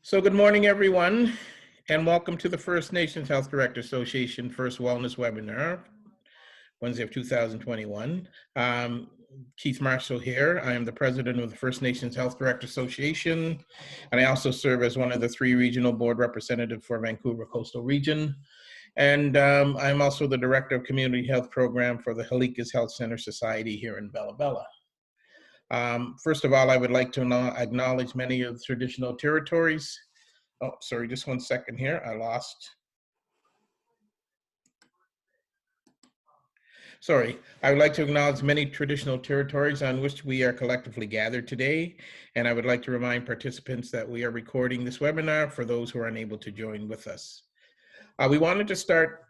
So good morning, everyone, and welcome to the First Nations Health Director Association First Wellness Webinar, Wednesday of 2021. Keith Marshall here. I am the president of the First Nations Health Director Association, and I also serve as one of the 3 regional board representatives for Vancouver Coastal Region. And I'm also the director of community health program for the Halikas Health Center Society here in Bella Bella. First of all, I would like to acknowledge many of the traditional territories. Oh, sorry, just one second here. I would like to acknowledge many traditional territories on which we are collectively gathered today. And I would like to remind participants that we are recording this webinar for those who are unable to join with us. We wanted to start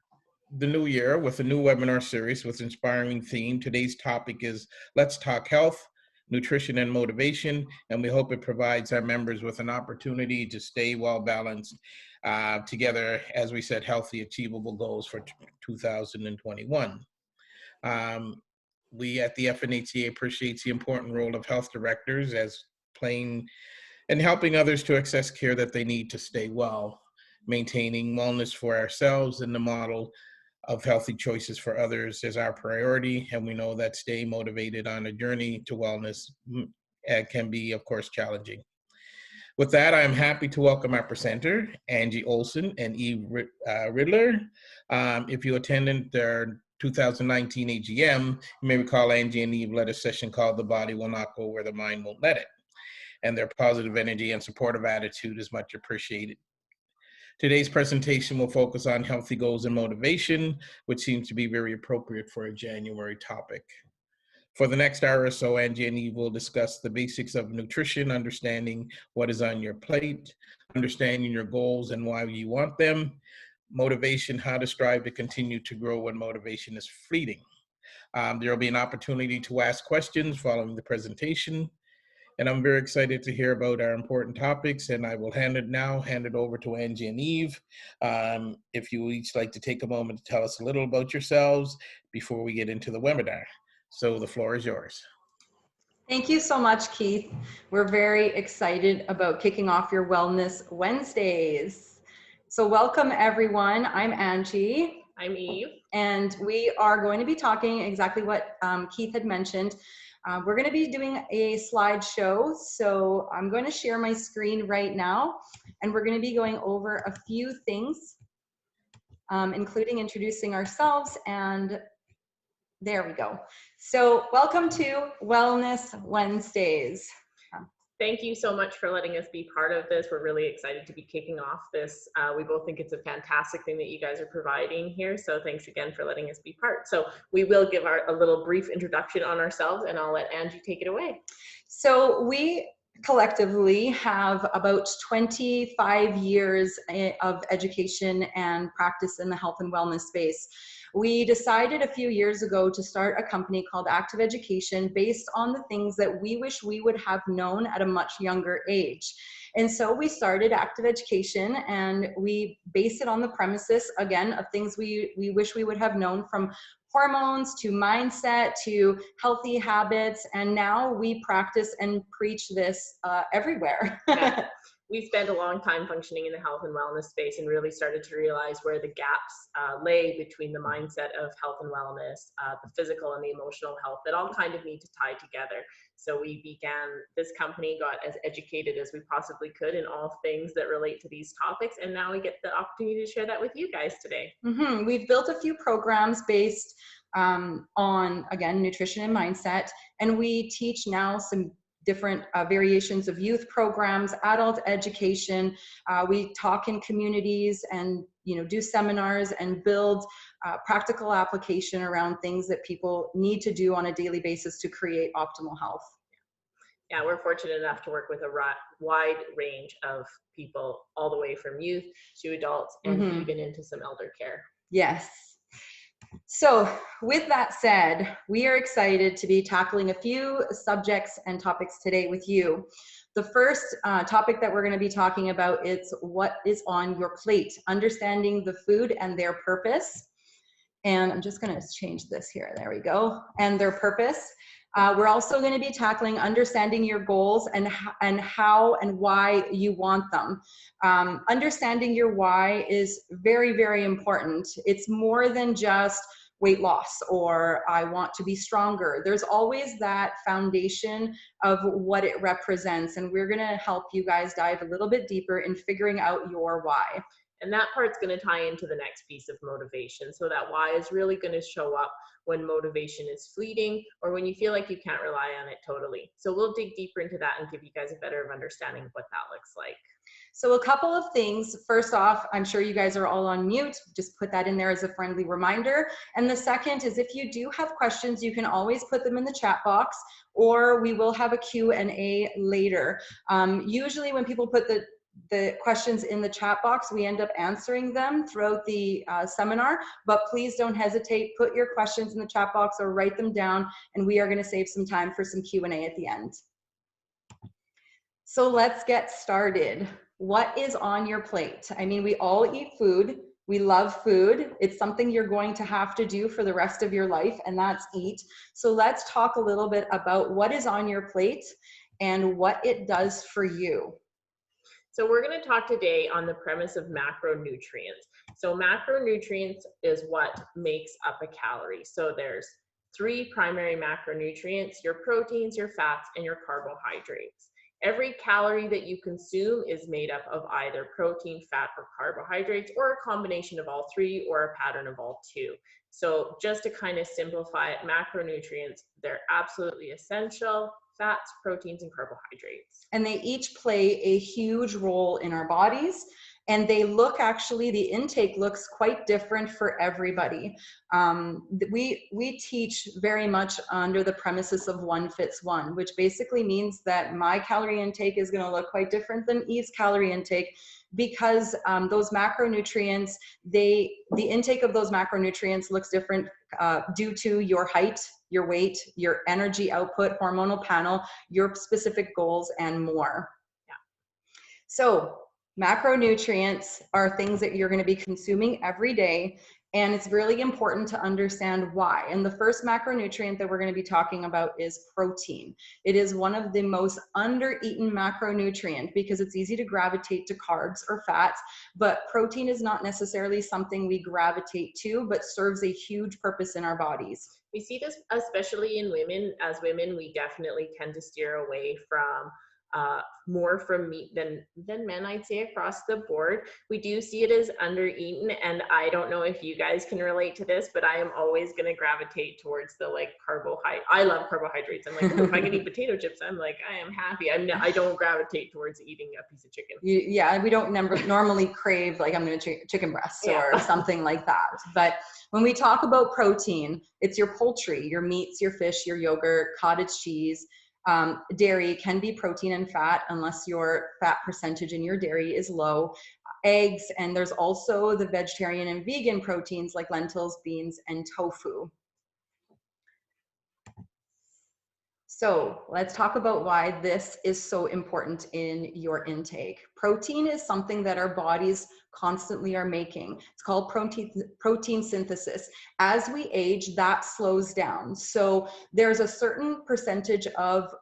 the new year with a new webinar series with an inspiring theme. Today's topic is Let's Talk Health, Nutrition and Motivation, and we hope it provides our members with an opportunity to stay well balanced together, as we said, healthy, achievable goals for 2021. We at the FNHDA appreciate the important role of health directors as playing and helping others to access care that they need to stay well, maintaining wellness for ourselves and the model of healthy choices for others is our priority, and we know that staying motivated on a journey to wellness can be, of course, challenging. With that, I am happy to welcome our presenter, Angie Olsen and Eve Ridler. If you attended their 2019 AGM, you may recall Angie and Eve led a session called The Body Will Not Go Where the Mind Won't Let It, and their positive energy and supportive attitude is much appreciated. Today's presentation will focus on healthy goals and motivation, which seems to be very appropriate for a January topic. For the next hour or so, Angie and Eve will discuss the basics of nutrition, understanding what is on your plate, understanding your goals and why you want them, motivation, how to strive to continue to grow when motivation is fleeting. There will be an opportunity to ask questions following the presentation. And I'm very excited to hear about our important topics, and I will hand it over to Angie and Eve. If you each like to take a moment to tell us a little about yourselves before we get into the webinar. So the floor is yours. Thank you so much, Keith. We're very excited about kicking off your Wellness Wednesdays. So welcome everyone. I'm Angie. I'm Eve. And we are going to be talking exactly what Keith had mentioned. We're going to be doing a slideshow, so I'm going to share my screen right now, and we're going to be going over a few things, including introducing ourselves, and there we go. So welcome to Wellness Wednesdays. Thank you so much for letting us be part of this. We're really excited to be kicking off this. We both think it's a fantastic thing that you guys are providing here. So thanks again for letting us be part. So we will give a little brief introduction on ourselves, and I'll let Angie take it away. So we collectively have about 25 years of education and practice in the health and wellness space. We decided a few years ago to start a company called Active Education based on the things that we wish we would have known at a much younger age. And so we started Active Education, and we base it on the premises, again, of things we wish we would have known, from hormones to mindset to healthy habits. And now we practice and preach this everywhere. Yeah. We spent a long time functioning in the health and wellness space and really started to realize where the gaps lay between the mindset of health and wellness, the physical and the emotional health that all kind of need to tie together. So we began this company, got as educated as we possibly could in all things that relate to these topics, and now we get the opportunity to share that with you guys today. We've built a few programs based on, again, nutrition and mindset, and we teach now some different variations of youth programs, adult education. We talk in communities and do seminars and build practical application around things that people need to do on a daily basis to create optimal health. Yeah, we're fortunate enough to work with a wide range of people, all the way from youth to adults and even into some elder care. Yes. So with that said, we are excited to be tackling a few subjects and topics today with you. The first topic that we're going to be talking about is what is on your plate, understanding the food and their purpose. And I'm just going to change this here. There we go. And their purpose. We're also going to be tackling understanding your goals and how and why you want them. Understanding your why is very, very important. It's more than just weight loss or I want to be stronger. There's always that foundation of what it represents, and we're going to help you guys dive a little bit deeper in figuring out your why. And that part's going to tie into the next piece of motivation. So that why is really going to show up when motivation is fleeting or when you feel like you can't rely on it totally. So we'll dig deeper into that and give you guys a better understanding of what that looks like. So a couple of things. First off, I'm sure you guys are all on mute. Just put that in there as a friendly reminder. And the second is if you do have questions, you can always put them in the chat box, or we will have a Q&A later. Usually when people put the questions in the chat box, we end up answering them throughout the seminar, but please don't hesitate. Put your questions in the chat box or write them down, and we are going to save some time for some Q&A at the end. So let's get started. What is on your plate? I mean, we all eat food. We love food. It's something you're going to have to do for the rest of your life, and that's eat. So let's talk a little bit about what is on your plate and what it does for you. So we're going to talk today on the premise of macronutrients. So macronutrients is what makes up a calorie. So there's 3 primary macronutrients: your proteins, your fats, and your carbohydrates. Every calorie that you consume is made up of either protein, fat, or carbohydrates, or a combination of all 3 or a pattern of all 2. So just to kind of simplify it, macronutrients, they're absolutely essential: fats, proteins, and carbohydrates. And they each play a huge role in our bodies. And they look, actually, the intake looks quite different for everybody. We teach very much under the premises of one fits one, which basically means that my calorie intake is going to look quite different than Eve's calorie intake, because those macronutrients, the intake of those macronutrients looks different due to your height, your weight, your energy output, hormonal panel, your specific goals, and more. Yeah. So macronutrients are things that you're going to be consuming every day, and it's really important to understand why. And the first macronutrient that we're going to be talking about is protein. It is one of the most under-eaten macronutrient because it's easy to gravitate to carbs or fats, but protein is not necessarily something we gravitate to, but serves a huge purpose in our bodies. We see this especially in women. As women, we definitely tend to steer away from more from meat than men, I'd say, across the board. We do see it as under-eaten, and I don't know if you guys can relate to this, but I am always going to gravitate towards the carbohydrate. I love carbohydrates. I'm like, if I can eat potato chips, I'm like, I am happy. I don't gravitate towards eating a piece of chicken. Yeah, we don't normally crave I'm going to chicken breasts or something like that. But when we talk about protein, it's your poultry, your meats, your fish, your yogurt, cottage cheese. Dairy can be protein and fat unless your fat percentage in your dairy is low. Eggs, and there's also the vegetarian and vegan proteins like lentils, beans, and tofu. So let's talk about why this is so important in your intake. Protein is something that our bodies constantly are making. It's called protein synthesis. As we age, that slows down. So there's a certain percentage of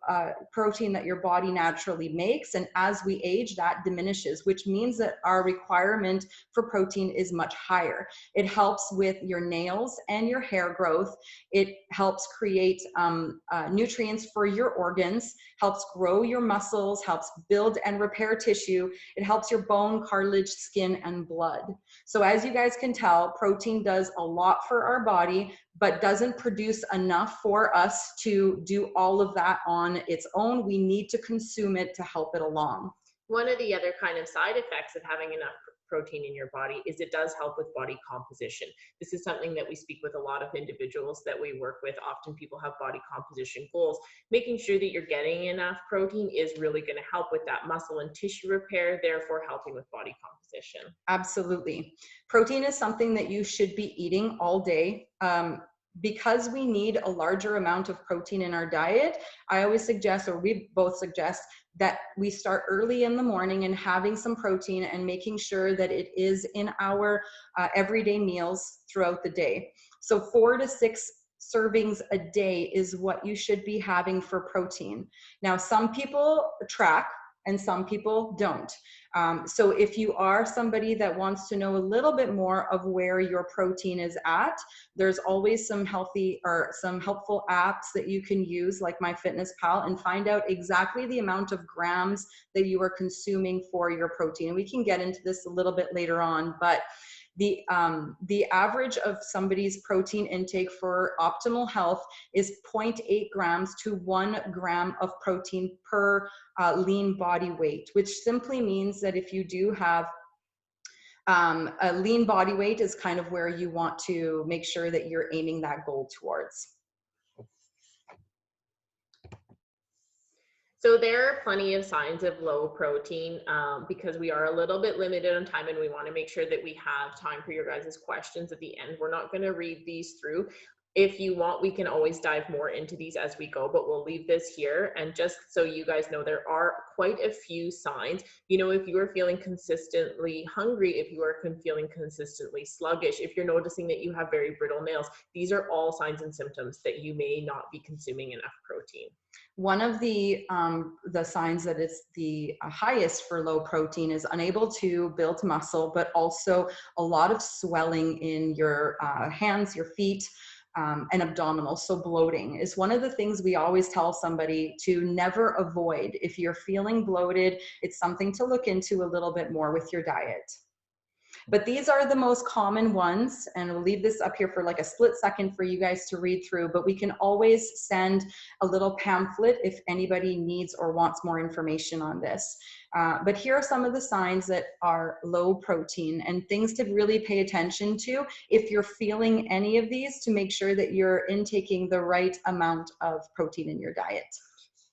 protein that your body naturally makes, and as we age, that diminishes, which means that our requirement for protein is much higher. It helps with your nails and your hair growth. It helps create nutrients for your organs, helps grow your muscles, helps build and repair tissue. It helps your bone, cartilage, skin, and blood. So as you guys can tell, protein does a lot for our body, but doesn't produce enough for us to do all of that on its own. We need to consume it to help it along. One of the other kind of side effects of having enough protein in your body is it does help with body composition. This is something that we speak with a lot of individuals that we work with. Often people have body composition goals. Making sure that you're getting enough protein is really going to help with that muscle and tissue repair, therefore helping with body composition. Absolutely. Protein is something that you should be eating all day. Because we need a larger amount of protein in our diet, I always suggest, or we both suggest, that we start early in the morning and having some protein and making sure that it is in our everyday meals throughout the day. So 4 to 6 servings a day is what you should be having for protein. Now, some people track and some people don't. So if you are somebody that wants to know a little bit more of where your protein is at, there's always some healthy or some helpful apps that you can use like MyFitnessPal and find out exactly the amount of grams that you are consuming for your protein. And we can get into this a little bit later on, but the average of somebody's protein intake for optimal health is 0.8 grams to 1 gram of protein per lean body weight, which simply means that if you do have a lean body weight is kind of where you want to make sure that you're aiming that goal towards. So there are plenty of signs of low protein because we are a little bit limited on time and we want to make sure that we have time for your guys' questions at the end. We're not going to read these through. If you want, we can always dive more into these as we go, but we'll leave this here. And just so you guys know, there are quite a few signs. You know, if you are feeling consistently hungry, if you are feeling consistently sluggish, if you're noticing that you have very brittle nails, these are all signs and symptoms that you may not be consuming enough protein. One of the signs that it's the highest for low protein is unable to build muscle, but also a lot of swelling in your hands, your feet, and abdominal. So bloating is one of the things we always tell somebody to never avoid. If you're feeling bloated, it's something to look into a little bit more with your diet. But these are the most common ones, and we'll leave this up here for like a split second for you guys to read through, but we can always send a little pamphlet if anybody needs or wants more information on this. But here are some of the signs that are low protein and things to really pay attention to if you're feeling any of these, to make sure that you're intaking the right amount of protein in your diet.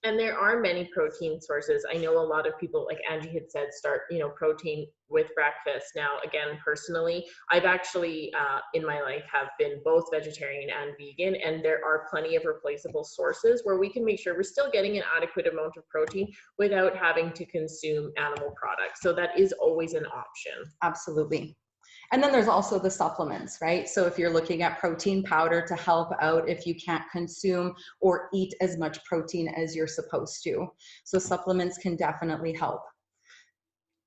And there are many protein sources. I know a lot of people, like Angie had said, start, protein with breakfast. Now, again, personally, I've actually in my life have been both vegetarian and vegan, and there are plenty of replaceable sources where we can make sure we're still getting an adequate amount of protein without having to consume animal products. So that is always an option. Absolutely. And then there's also the supplements, right? So if you're looking at protein powder to help out if you can't consume or eat as much protein as you're supposed to. So supplements can definitely help.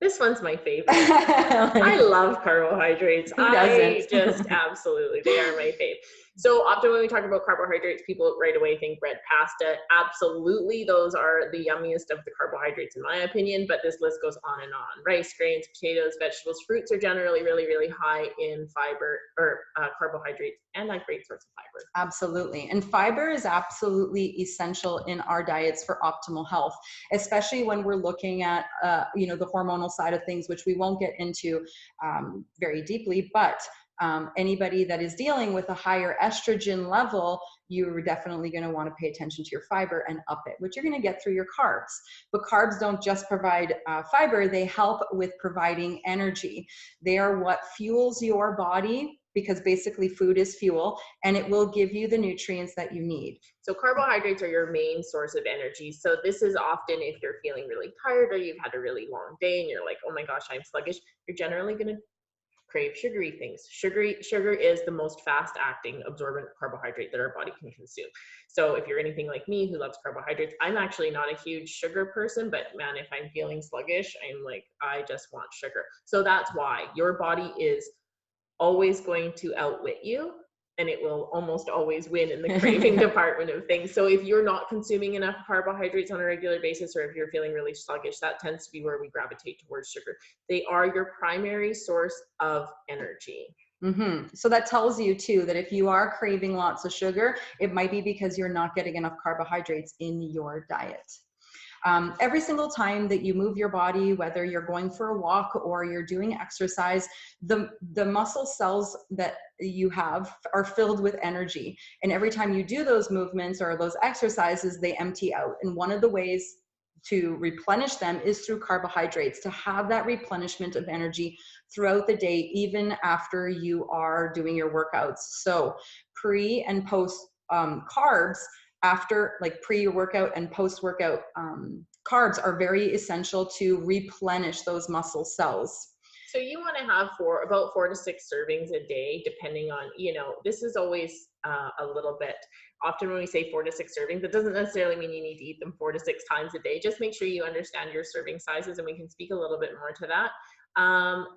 This one's my favorite. I love carbohydrates. Who doesn't? I just absolutely, they are my fave. So often when we talk about carbohydrates, people right away think bread, pasta. Absolutely, those are the yummiest of the carbohydrates in my opinion, but this list goes on and on. Rice, grains, potatoes, vegetables, fruits are generally really, really high in fiber or carbohydrates and a great source of fiber. Absolutely. And fiber is absolutely essential in our diets for optimal health, especially when we're looking at, the hormonal side of things, which we won't get into very deeply, but anybody that is dealing with a higher estrogen level, you're definitely going to want to pay attention to your fiber and up it, which you're going to get through your carbs. But carbs don't just provide fiber, they help with providing energy. They are what fuels your body, because basically food is fuel, and it will give you the nutrients that you need. So carbohydrates are your main source of energy. So this is often if you're feeling really tired or you've had a really long day and you're like, oh my gosh, I'm sluggish, you're generally going to crave sugary things. Sugar is the most fast-acting absorbent carbohydrate that our body can consume. So if you're anything like me who loves carbohydrates, I'm actually not a huge sugar person, but man, if I'm feeling sluggish, I'm like, I just want sugar. So that's why your body is always going to outwit you, and it will almost always win in the craving department of things. So if you're not consuming enough carbohydrates on a regular basis, or if you're feeling really sluggish, that tends to be where we gravitate towards sugar. They are your primary source of energy. Mm-hmm. So that tells you too that if you are craving lots of sugar, it might be because you're not getting enough carbohydrates in your diet. Every single time that you move your body, whether you're going for a walk or you're doing exercise, the muscle cells that you have are filled with energy. And every time you do those movements or those exercises, they empty out. And one of the ways to replenish them is through carbohydrates, to have that replenishment of energy throughout the day, even after you are doing your workouts. So pre and post carbs, after like pre-workout and post-workout carbs are very essential to replenish those muscle cells. So you want to have about 4 to 6 servings a day, depending on, this is always a little bit, often when we say 4 to 6 servings, that doesn't necessarily mean you need to eat them 4 to 6 times a day. Just make sure you understand your serving sizes, and we can speak a little bit more to that.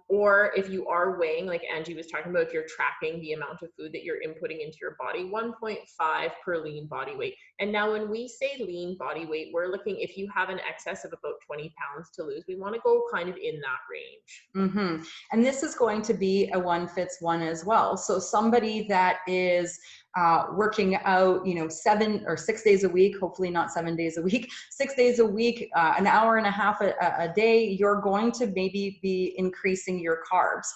Or if you are weighing, like Angie was talking about, if you're tracking the amount of food that you're inputting into your body, 1.5 per lean body weight. And now when we say lean body weight, we're looking, if you have an excess of about 20 pounds to lose, we want to go kind of in that range. Mm-hmm. And this is going to be a one fits one as well. So somebody that is working out, 7 or 6 days a week, hopefully not 7 days a week, 6 days a week, an hour and a half a day, you're going to maybe be increasing your carbs.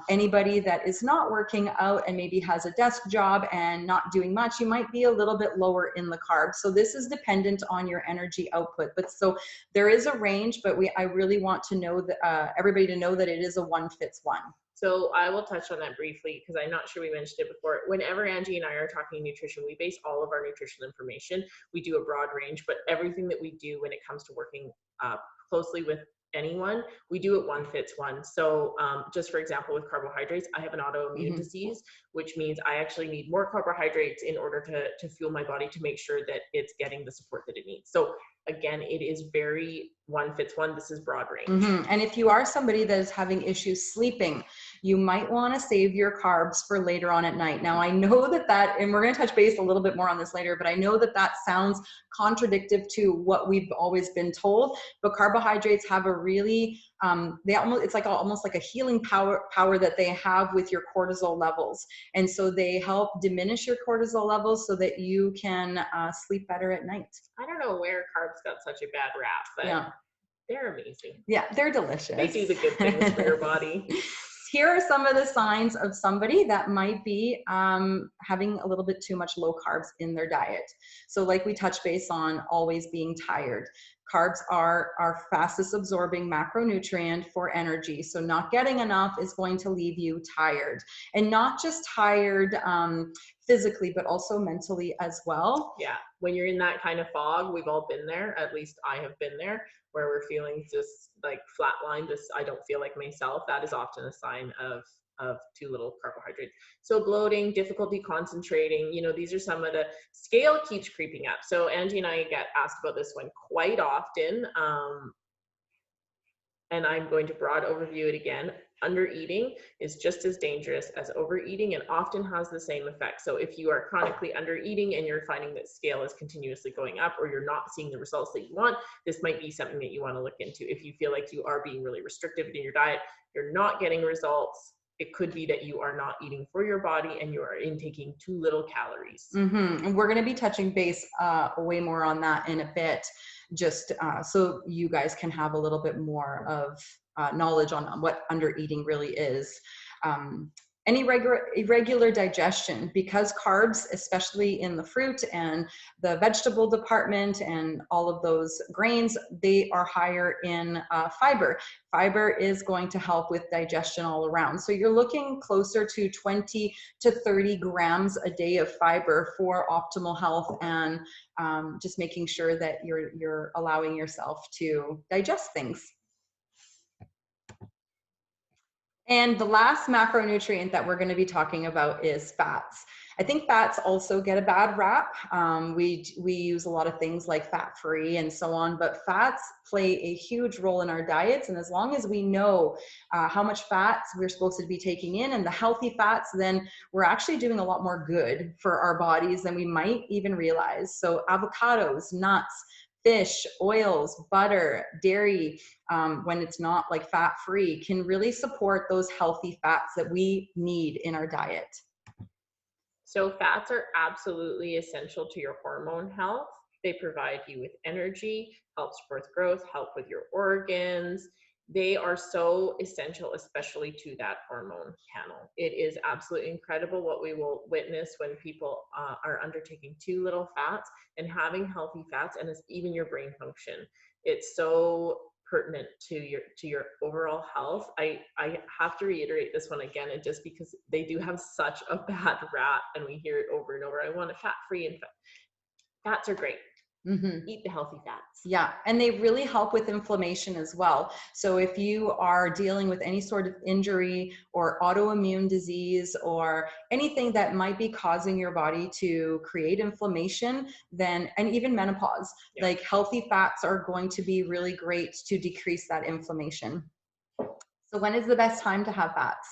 Anybody that is not working out and maybe has a desk job and not doing much, you might be a little bit lower in the carbs. So this is dependent on your energy output. But so there is a range, but I really want to know that everybody to know that it is a one fits one. So I will touch on that briefly because I'm not sure we mentioned it before. Whenever Angie and I are talking nutrition, we base all of our nutritional information. We do a broad range, but everything that we do when it comes to working closely with anyone, we do it one fits one. So just for example, with carbohydrates, I have an autoimmune disease, which means I actually need more carbohydrates in order to fuel my body to make sure that it's getting the support that it needs. So again, it is very one fits one. This is broad range. And if you are somebody that is having issues sleeping, you might want to save your carbs for later on at night. Now, I know that, and we're going to touch base a little bit more on this later, but I know that sounds contradictory to what we've always been told, but carbohydrates have a really, it's like almost like a healing power that they have with your cortisol levels. And so they help diminish your cortisol levels so that you can sleep better at night. I don't know where carbs got such a bad rap, but yeah, they're amazing. Yeah, they're delicious. They do the good things for your body. Here are some of the signs of somebody that might be having a little bit too much low carbs in their diet. So like we touched base on, always being tired. Carbs are our fastest absorbing macronutrient for energy. So not getting enough is going to leave you tired, and not just tired physically, but also mentally as well. Yeah, when you're in that kind of fog, we've all been there. At least I have been there, where we're feeling just like flatlined. I don't feel like myself. That is often a sign of too little carbohydrates. So bloating, difficulty concentrating, these are some of the, scale keeps creeping up. So Angie and I get asked about this one quite often. And I'm going to broad overview it again. Undereating is just as dangerous as overeating and often has the same effect. So if you are chronically undereating and you're finding that scale is continuously going up, or you're not seeing the results that you want, this might be something that you want to look into. If you feel like you are being really restrictive in your diet, you're not getting results, it could be that you are not eating for your body and you are intaking too little calories. And we're going to be touching base way more on that in a bit, just so you guys can have a little bit more of knowledge on what undereating really is. Any irregular digestion, because carbs, especially in the fruit and the vegetable department and all of those grains, they are higher in fiber. Fiber is going to help with digestion all around. So you're looking closer to 20 to 30 grams a day of fiber for optimal health, and just making sure that you're allowing yourself to digest things. And the last macronutrient that we're going to be talking about is fats. I think fats also get a bad rap. We use a lot of things like fat-free and so on, but fats play a huge role in our diets. And as long as we know how much fats we're supposed to be taking in, and the healthy fats, then we're actually doing a lot more good for our bodies than we might even realize. So avocados, nuts, fish, oils, butter, dairy, when it's not like fat-free, can really support those healthy fats that we need in our diet. So fats are absolutely essential to your hormone health. They provide you with energy, help support growth, help with your organs. They are so essential, especially to that hormone panel. It is absolutely incredible what we will witness when people are undertaking too little fats and having healthy fats, and it's even your brain function. It's so pertinent to your overall health. I have to reiterate this one again, and just because they do have such a bad rap and we hear it over and over. I want a fat-free, and fats are great. eat the healthy fats. Yeah, and they really help with inflammation as well. So if you are dealing with any sort of injury or autoimmune disease or anything that might be causing your body to create inflammation, then, and even menopause, like healthy fats are going to be really great to decrease that inflammation. So when is the best time to have fats?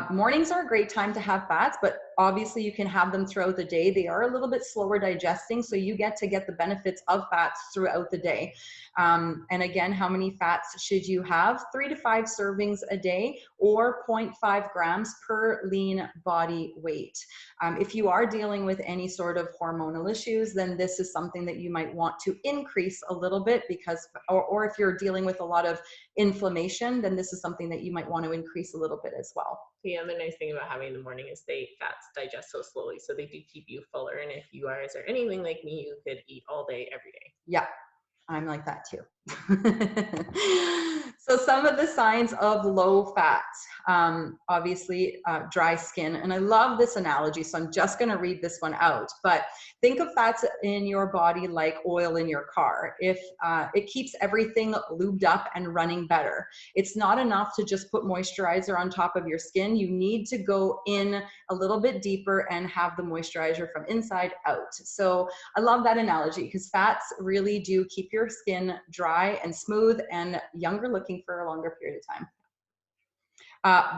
Mornings are a great time to have fats, but obviously you can have them throughout the day. They are a little bit slower digesting, so you get to get the benefits of fats throughout the day. And again, how many fats should you have? 3 to 5 servings a day, or 0.5 grams per lean body weight. If you are dealing with any sort of hormonal issues, then this is something that you might want to increase a little bit, because, or if you're dealing with a lot of inflammation, then this is something that you might want to increase a little bit as well. Yeah, and the nice thing about having in the morning is fats digest so slowly, so they do keep you fuller. And if you are anything like me, you could eat all day, every day. Yeah, I'm like that too. So some of the signs of low fat, obviously dry skin. And I love this analogy, so I'm just going to read this one out. But think of fats in your body like oil in your car. If it keeps everything lubed up and running better. It's not enough to just put moisturizer on top of your skin. You need to go in a little bit deeper and have the moisturizer from inside out. So I love that analogy, because fats really do keep your skin dry and smooth and younger looking for a longer period of time.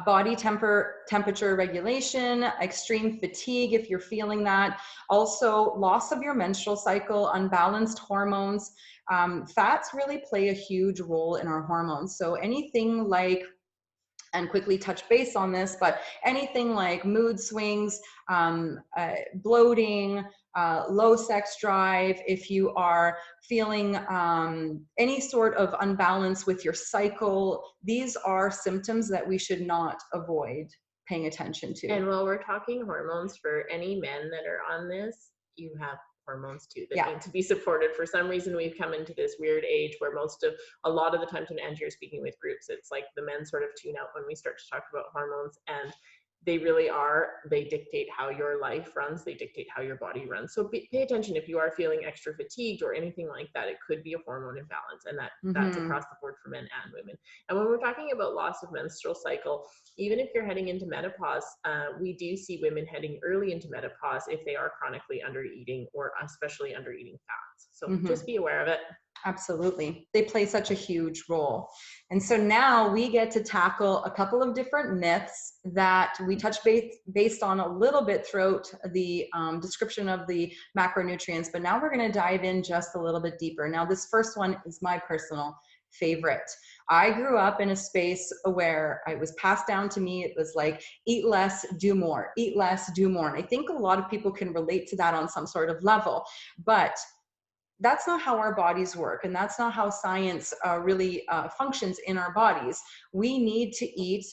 Body temperature regulation, extreme fatigue if you're feeling that. Also, loss of your menstrual cycle, unbalanced hormones. Fats really play a huge role in our hormones. So anything like, and quickly touch base on this, but anything like mood swings, bloating, low sex drive, if you are feeling any sort of unbalance with your cycle, these are symptoms that we should not avoid paying attention to. And while we're talking hormones, for any men that are on this, you have hormones too that need to be supported. For some reason, we've come into this weird age where a lot of the times when Angie is speaking with groups, it's like the men sort of tune out when we start to talk about hormones, and they really are, they dictate how your life runs, they dictate how your body runs. So pay attention if you are feeling extra fatigued or anything like that. It could be a hormone imbalance, and that's across the board for men and women. And when we're talking about loss of menstrual cycle, even if you're heading into menopause, we do see women heading early into menopause if they are chronically under eating, or especially under eating fats. So just be aware of it. Absolutely. They play such a huge role. And so now we get to tackle a couple of different myths that we touched based on a little bit throughout the description of the macronutrients, but now we're going to dive in just a little bit deeper. Now, this first one is my personal favorite. I grew up in a space where it was passed down to me. It was like, eat less, do more, eat less, do more. And I think a lot of people can relate to that on some sort of level, but that's not how our bodies work, and that's not how science really functions in our bodies. We need to eat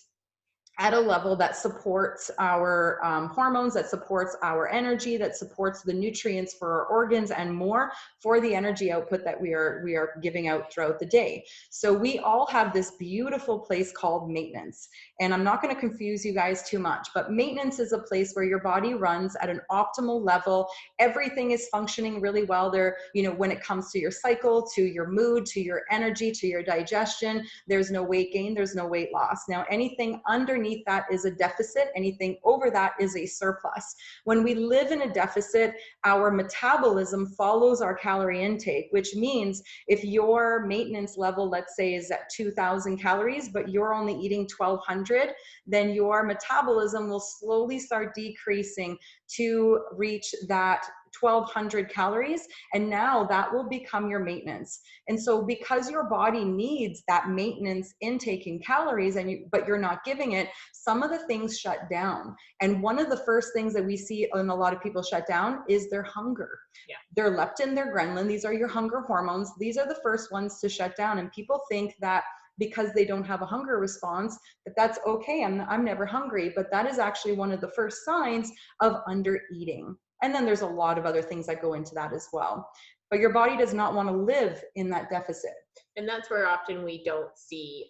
at a level that supports our hormones, that supports our energy, that supports the nutrients for our organs, and more for the energy output that we are giving out throughout the day. So we all have this beautiful place called maintenance. And I'm not going to confuse you guys too much, but maintenance is a place where your body runs at an optimal level. Everything is functioning really well there, when it comes to your cycle, to your mood, to your energy, to your digestion. There's no weight gain, there's no weight loss. Now, anything underneath that is a deficit. Anything over that is a surplus. When we live in a deficit, our metabolism follows our calorie intake, which means if your maintenance level, let's say, is at 2,000 calories, but you're only eating 1,200, then your metabolism will slowly start decreasing to reach that 1,200 calories, and now that will become your maintenance. And so because your body needs that maintenance intake in calories, but you're not giving it, some of the things shut down. And one of the first things that we see in a lot of people shut down is their hunger. Yeah. Their leptin, their ghrelin, these are your hunger hormones. These are the first ones to shut down. And people think that because they don't have a hunger response, that's okay, I'm never hungry. But that is actually one of the first signs of under eating. And then there's a lot of other things that go into that as well. but your body does not want to live in that deficit. And that's where often we don't see,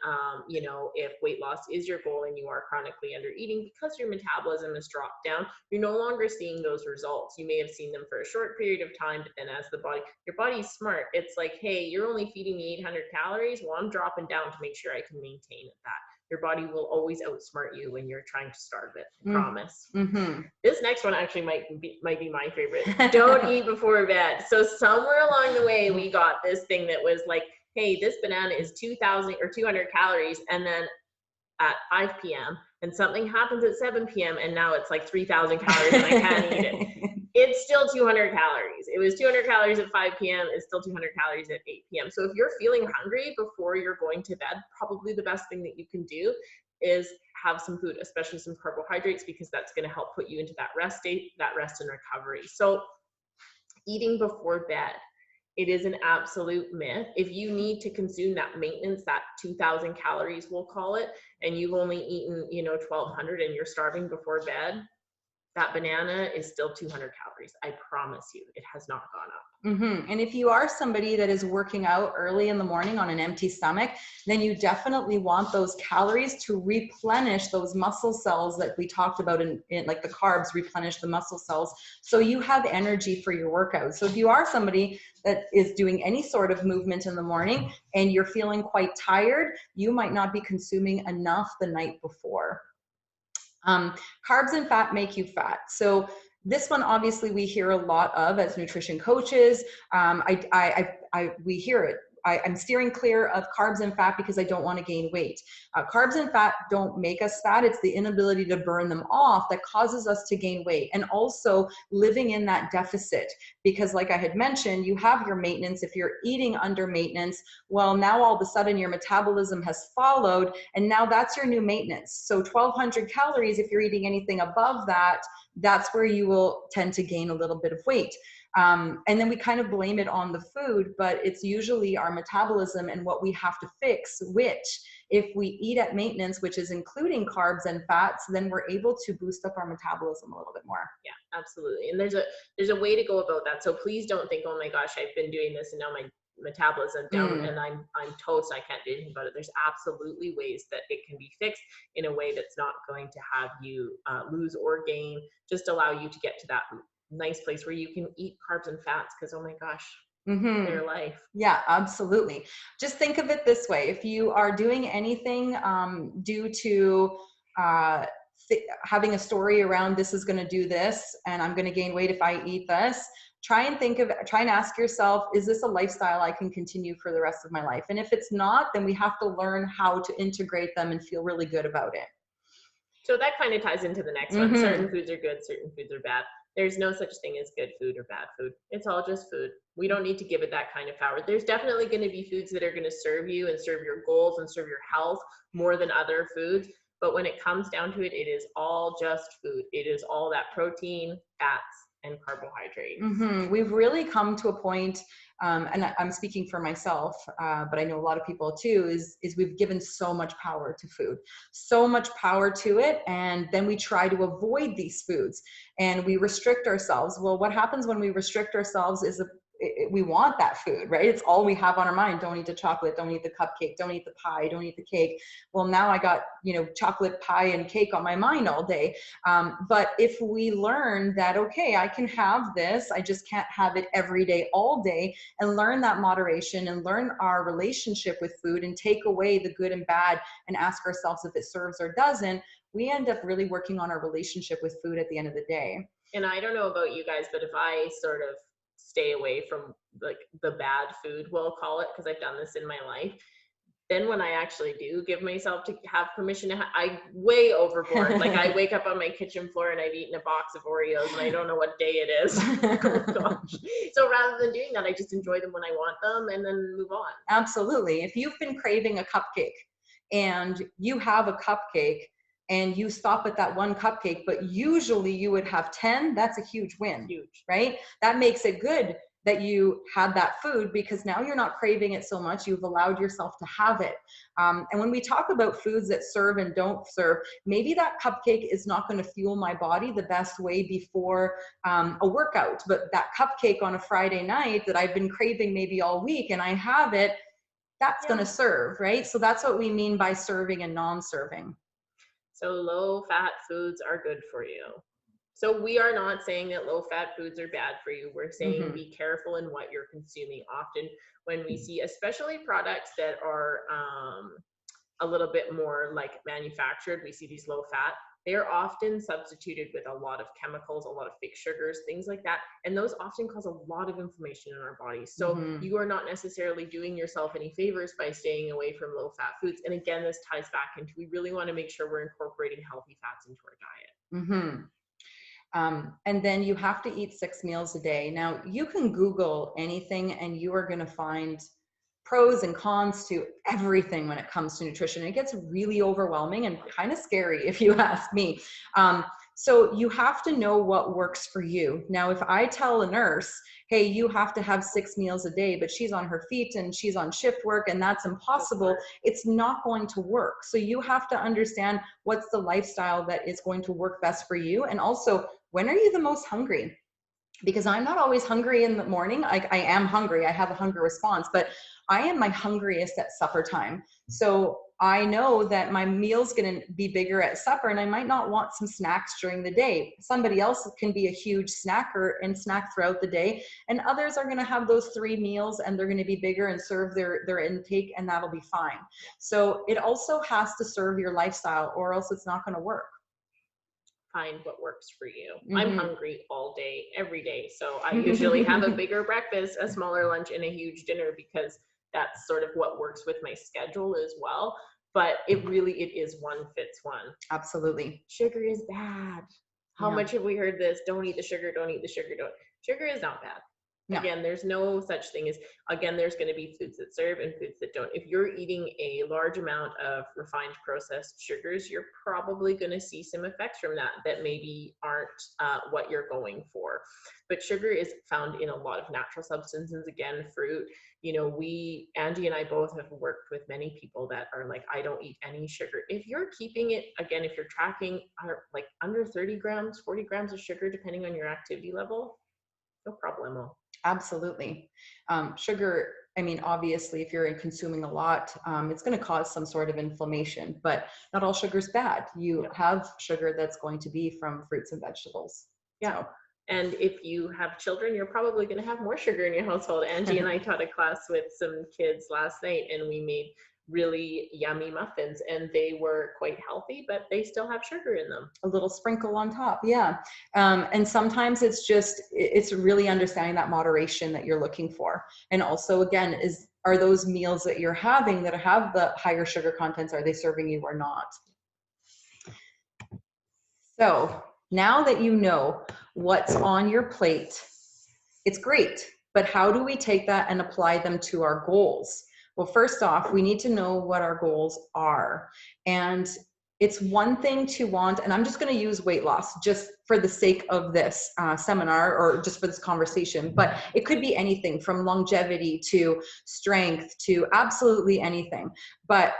you know, if weight loss is your goal and you are chronically under eating, because your metabolism has dropped down, you're no longer seeing those results. You may have seen them for a short period of time, but then as your body's smart, it's like, hey, you're only feeding me 800 calories. Well, I'm dropping down to make sure I can maintain that. Your body will always outsmart you when you're trying to starve it. Promise. Mm-hmm. This next one actually might be my favorite. Don't eat before bed. So somewhere along the way, we got this thing that was like, hey, this banana is 2,000 or 200 calories, and then at 5 p.m. and something happens at 7 p.m. and now it's like 3,000 calories and I can't eat it. It's still 200 calories. It was 200 calories at 5 p.m. It's still 200 calories at 8 p.m. So if you're feeling hungry before you're going to bed, probably the best thing that you can do is have some food, especially some carbohydrates, because that's going to help put you into that rest state, that rest and recovery. So eating before bed, it is an absolute myth. If you need to consume that maintenance, that 2,000 calories, we'll call it, and you've only eaten, 1,200 and you're starving before bed, that banana is still 200 calories. I promise you, it has not gone up. Mm-hmm. And if you are somebody that is working out early in the morning on an empty stomach, then you definitely want those calories to replenish those muscle cells that we talked about in like the carbs replenish the muscle cells. So you have energy for your workout. So if you are somebody that is doing any sort of movement in the morning and you're feeling quite tired, you might not be consuming enough the night before. Carbs and fat make you fat. So this one, obviously, we hear a lot of as nutrition coaches. We hear it. I'm steering clear of carbs and fat because I don't want to gain weight. Carbs and fat don't make us fat. It's the inability to burn them off that causes us to gain weight. And also living in that deficit, because like I had mentioned, you have your maintenance. If you're eating under maintenance, well, now all of a sudden your metabolism has followed, and now that's your new maintenance. So 1,200 calories, if you're eating anything above that, that's where you will tend to gain a little bit of weight. And then we kind of blame it on the food, but it's usually our metabolism and what we have to fix, which if we eat at maintenance, which is including carbs and fats, then we're able to boost up our metabolism a little bit more. Yeah, absolutely. And there's a way to go about that. So please don't think, oh my gosh, I've been doing this and now my metabolism down and I'm toast, I can't do anything about it. There's absolutely ways that it can be fixed in a way that's not going to have you lose or gain, just allow you to get to that nice place where you can eat carbs and fats, because oh my gosh, their life. Yeah, absolutely. Just think of it this way. If you are doing anything due to having a story around this is going to do this and I'm going to gain weight if I eat this, try and ask yourself, is this a lifestyle I can continue for the rest of my life? And if it's not, then we have to learn how to integrate them and feel really good about it. So that kind of ties into the next one. Certain foods are good, certain foods are bad. There's no such thing as good food or bad food. It's all just food. We don't need to give it that kind of power. There's definitely going to be foods that are going to serve you and serve your goals and serve your health more than other foods. But when it comes down to it, it is all just food. It is all that protein, fats, and carbohydrates. We've really come to a point, and I'm speaking for myself, but I know a lot of people too, is we've given so much power to food, so much power to it, and then we try to avoid these foods and we restrict ourselves. Well, what happens when we restrict ourselves is we want that food, right? It's all we have on our mind. Don't eat the chocolate, don't eat the cupcake, don't eat the pie, don't eat the cake. Well, now I got, chocolate, pie, and cake on my mind all day. But if we learn that, okay, I can have this, I just can't have it every day, all day, and learn that moderation and learn our relationship with food and take away the good and bad and ask ourselves if it serves or doesn't, we end up really working on our relationship with food at the end of the day. And I don't know about you guys, but if I sort of stay away from like the bad food, we'll call it, because I've done this in my life, then when I actually do give myself to have permission to I'm way overboard. Like I wake up on my kitchen floor and I've eaten a box of Oreos and I don't know what day it is. Oh gosh. So rather than doing that, I just enjoy them when I want them and then move on. Absolutely. If you've been craving a cupcake and you have a cupcake and you stop at that one cupcake, but usually you would have 10, that's a huge win. Huge. Right? That makes it good that you had that food, because now you're not craving it so much. You've allowed yourself to have it. And when we talk about foods that serve and don't serve, maybe that cupcake is not going to fuel my body the best way before a workout, but that cupcake on a Friday night that I've been craving maybe all week and I have it, that's going to serve, right? So that's what we mean by serving and non-serving. So low fat foods are good for you. So we are not saying that low fat foods are bad for you. We're saying be careful in what you're consuming. Often when we see, especially products that are a little bit more like manufactured, we see these low fat, they're often substituted with a lot of chemicals, a lot of fake sugars, things like that. And those often cause a lot of inflammation in our bodies. So you are not necessarily doing yourself any favors by staying away from low fat foods. And again, this ties back into, we really want to make sure we're incorporating healthy fats into our diet. And then you have to eat 6 meals a day. Now you can Google anything and you are going to find pros and cons to everything when it comes to nutrition. It gets really overwhelming and kind of scary if you ask me. So you have to know what works for you. Now, if I tell a nurse, hey, you have to have 6 meals a day, but she's on her feet and she's on shift work and that's impossible, it's not going to work. So you have to understand what's the lifestyle that is going to work best for you. And also, when are you the most hungry? Because I'm not always hungry in the morning. I am hungry. I have a hunger response, but I am my hungriest at supper time. So I know that my meal's going to be bigger at supper and I might not want some snacks during the day. Somebody else can be a huge snacker and snack throughout the day. And others are going to have those 3 meals and they're going to be bigger and serve their intake, and that'll be fine. So it also has to serve your lifestyle or else it's not going to work. Find what works for you. I'm hungry all day, every day. So I usually have a bigger breakfast, a smaller lunch, and a huge dinner because that's sort of what works with my schedule as well. But it is one fits one. Absolutely. Sugar is bad. How much have we heard this? Don't eat the sugar, don't eat the sugar, don't. Sugar is not bad. No. Again, there's no such thing as, again, there's going to be foods that serve and foods that don't. If you're eating a large amount of refined processed sugars, you're probably going to see some effects from that maybe aren't what you're going for. But sugar is found in a lot of natural substances, again, fruit. You know, Angie and I both have worked with many people that are like, I don't eat any sugar. If you're keeping it, again, if you're tracking like under 30 grams, 40 grams of sugar, depending on your activity level, no problemo. Absolutely. Sugar, I mean, obviously, if you're consuming a lot, it's going to cause some sort of inflammation, but not all sugar is bad. You have sugar that's going to be from fruits and vegetables. Yeah. So. And if you have children, you're probably going to have more sugar in your household. Angie and I taught a class with some kids last night, and we made really yummy muffins, and they were quite healthy, but they still have sugar in them. A little sprinkle on top. Yeah. And sometimes it's really understanding that moderation that you're looking for. And also, again, are those meals that you're having that have the higher sugar contents, are they serving you or not? So now that you know what's on your plate, it's great, but how do we take that and apply them to our goals? Well, first off, we need to know what our goals are. And it's one thing to want, and I'm just going to use weight loss just for the sake of this seminar or just for this conversation, but it could be anything from longevity to strength to absolutely anything. But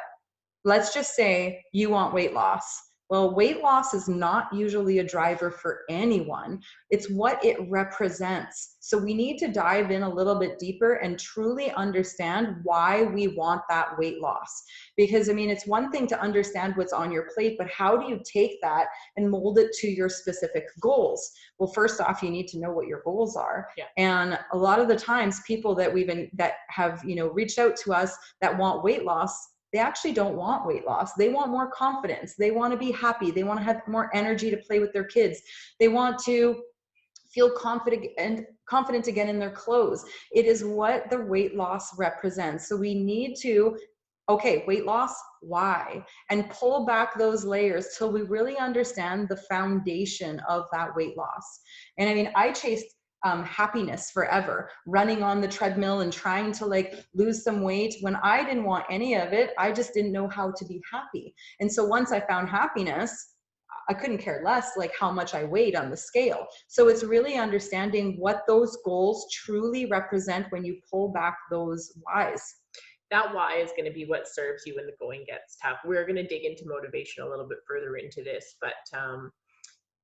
let's just say you want weight loss. Well, weight loss is not usually a driver for anyone. It's what it represents. So we need to dive in a little bit deeper and truly understand why we want that weight loss. Because, I mean, it's one thing to understand what's on your plate, but how do you take that and mold it to your specific goals? Well, first off, you need to know what your goals are. Yeah. And a lot of the times people that have, reached out to us that want weight loss, they actually don't want weight loss. They want more confidence. They want to be happy. They want to have more energy to play with their kids. They want to feel confident again in their clothes. It is what the weight loss represents. So we need to, weight loss, why? And pull back those layers till we really understand the foundation of that weight loss. And I mean, I chased happiness forever, running on the treadmill and trying to lose some weight when I didn't want any of it. I just didn't know how to be happy. And so once I found happiness, I couldn't care less like how much I weighed on the scale. So it's really understanding what those goals truly represent when you pull back those whys. That why is going to be what serves you when the going gets tough. We're going to dig into motivation a little bit further into this, but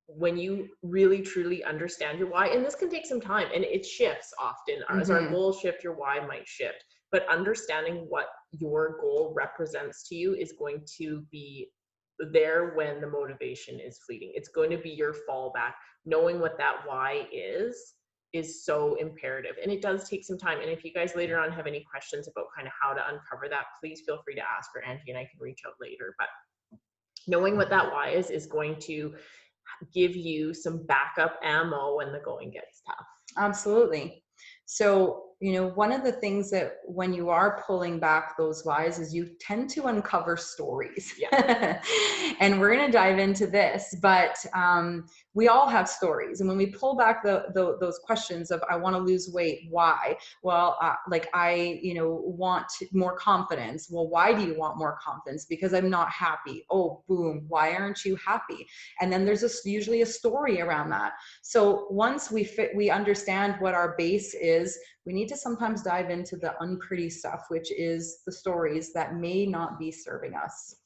when you really truly understand your why, and this can take some time and it shifts often as our goals shift, your why might shift, but understanding what your goal represents to you is going to be there when the motivation is fleeting. It's going to be your fallback. Knowing what that why is so imperative, and it does take some time. And if you guys later on have any questions about kind of how to uncover that, please feel free to ask for Angie and I can reach out later. But knowing what that why is going to give you some backup ammo when the going gets tough. Absolutely. So, you know, one of the things that when you are pulling back those whys is you tend to uncover stories. Yeah. And we're going to dive into this, but we all have stories. And when we pull back those questions of, I want to lose weight, why? Well, like I, you know, want more confidence. Well, why do you want more confidence? Because I'm not happy. Oh, boom. Why aren't you happy? And then there's usually a story around that. So once we understand what our base is, we need to sometimes dive into the unpretty stuff, which is the stories that may not be serving us.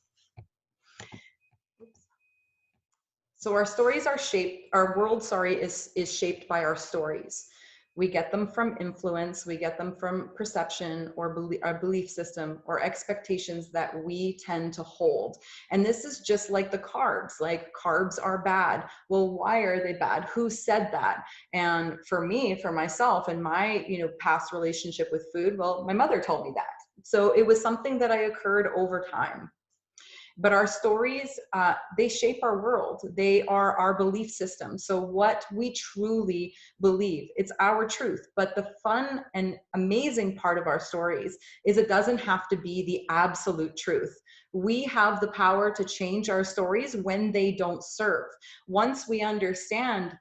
So our stories are shaped, our world, is shaped by our stories. We get them from influence, we get them from perception or our belief system or expectations that we tend to hold. And this is just like the carbs, like carbs are bad. Well, why are they bad? Who said that? And for me, for myself and my, you know, past relationship with food, well, my mother told me that. So it was something that occurred over time. But our stories, they shape our world. They are our belief system. So what we truly believe, it's our truth. But the fun and amazing part of our stories is it doesn't have to be the absolute truth. We have the power to change our stories when they don't serve. Once we understand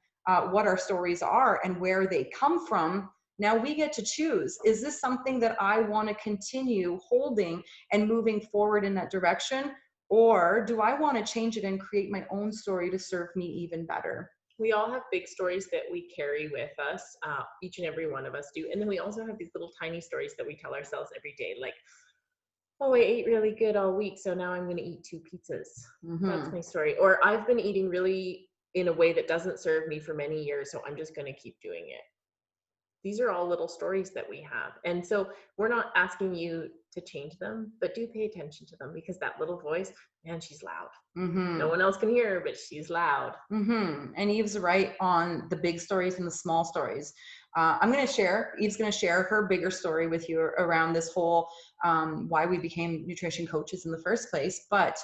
what our stories are and where they come from, now we get to choose, is this something that I want to continue holding and moving forward in that direction? Or do I want to change it and create my own story to serve me even better? We all have big stories that we carry with us. Each and every one of us do. And then we also have these little tiny stories that we tell ourselves every day. Like, oh, I ate really good all week, so now I'm going to eat 2 pizzas. That's my story. Or I've been eating really in a way that doesn't serve me for many years, so I'm just going to keep doing it. These are all little stories that we have. And so we're not asking you to change them, but do pay attention to them, because that little voice, man, she's loud. No one else can hear her, but she's loud. And Eve's right on the big stories and the small stories. Eve's going to share her bigger story with you around this whole why we became nutrition coaches in the first place. But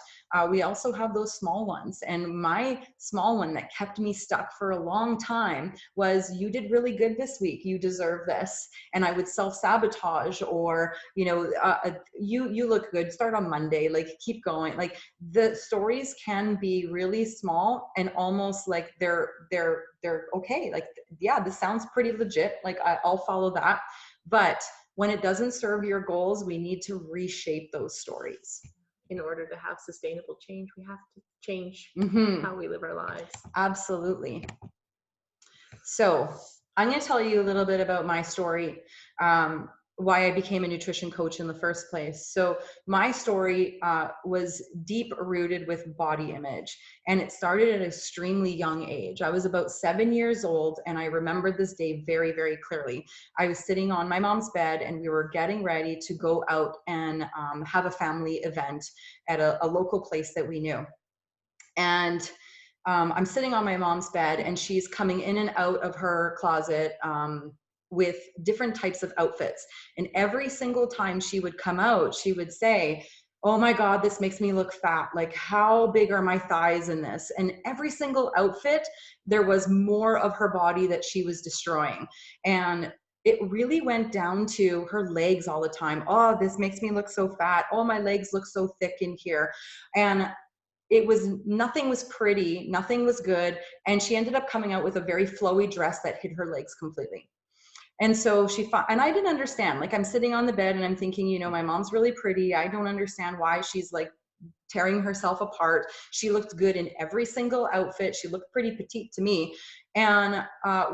we also have those small ones. And my small one that kept me stuck for a long time was, you did really good this week. You deserve this. And I would self-sabotage, or, you know, you look good. Start on Monday. Like, keep going. Like, the stories can be really small and almost like they're okay. Like, yeah, this sounds pretty legit. Like, I'll follow that. But when it doesn't serve your goals, we need to reshape those stories. In order to have sustainable change, we have to change how we live our lives. Absolutely. So I'm going to tell you a little bit about my story, why I became a nutrition coach in the first place. So my story was deep rooted with body image, and it started at an extremely young age. I was about 7 years old, and I remember this day very, very clearly. I was sitting on my mom's bed, and we were getting ready to go out and have a family event at a local place that we knew. And I'm sitting on my mom's bed, and she's coming in and out of her closet with different types of outfits. And every single time she would come out, she would say, oh my God, this makes me look fat. Like, how big are my thighs in this? And every single outfit, there was more of her body that she was destroying. And it really went down to her legs all the time. Oh, this makes me look so fat. Oh, my legs look so thick in here. And nothing was pretty, nothing was good. And she ended up coming out with a very flowy dress that hid her legs completely. And so and I didn't understand. Like, I'm sitting on the bed and I'm thinking, you know, my mom's really pretty. I don't understand why she's like tearing herself apart. She looked good in every single outfit. She looked pretty petite to me. And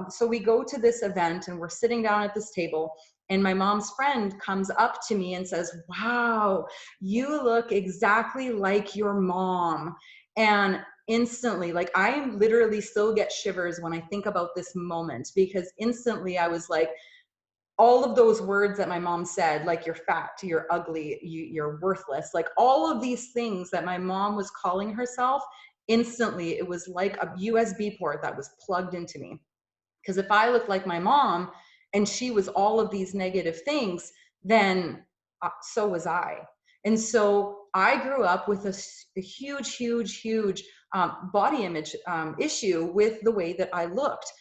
so we go to this event and we're sitting down at this table, and my mom's friend comes up to me and says, wow, you look exactly like your mom. And instantly, like, I literally still get shivers when I think about this moment, because instantly I was like, all of those words that my mom said, like, you're fat, you're ugly, you're worthless, like all of these things that my mom was calling herself, instantly it was like a USB port that was plugged into me. Because if I looked like my mom and she was all of these negative things, then so was I. And so I grew up with a huge body image issue with the way that I looked.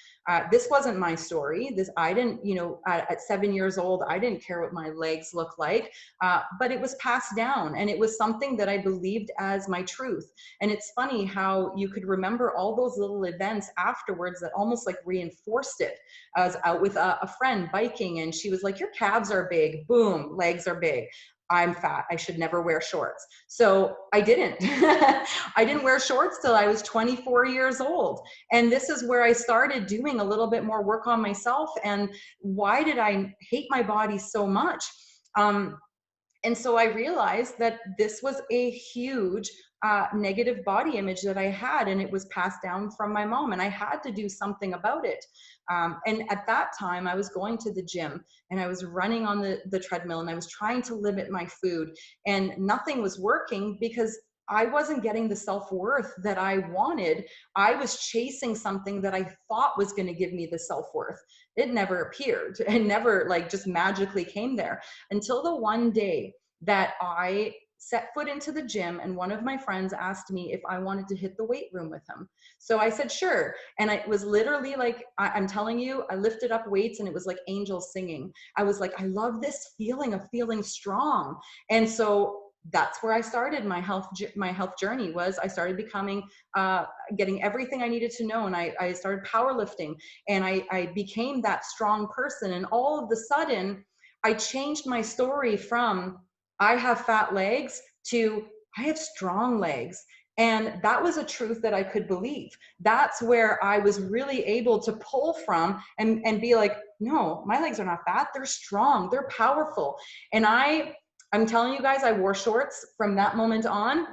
This wasn't my story. I didn't, at 7 years old, I didn't care what my legs looked like, but it was passed down, and it was something that I believed as my truth. And it's funny how you could remember all those little events afterwards that almost like reinforced it. I was out with a friend biking, and she was like, your calves are big. Boom, legs are big. I'm fat. I should never wear shorts. So I didn't. I didn't wear shorts till I was 24 years old. And this is where I started doing a little bit more work on myself. And why did I hate my body so much? And so I realized that this was a huge negative body image that I had, and it was passed down from my mom, and I had to do something about it. And at that time, I was going to the gym, and I was running on the treadmill, and I was trying to limit my food, and nothing was working because I wasn't getting the self-worth that I wanted. I was chasing something that I thought was going to give me the self-worth. It never appeared. It never like just magically came there until the one day that I set foot into the gym, and one of my friends asked me if I wanted to hit the weight room with him. So I said, sure. And it was literally like, I'm telling you, I lifted up weights and it was like angels singing. I was like, I love this feeling of feeling strong. And so that's where I started my health journey. Was I started becoming, getting everything I needed to know. And I started powerlifting, and I became that strong person. And all of a sudden I changed my story from I have fat legs to I have strong legs. And that was a truth that I could believe. That's where I was really able to pull from and be like, no, my legs are not fat. They're strong. They're powerful. And I'm telling you guys, I wore shorts from that moment on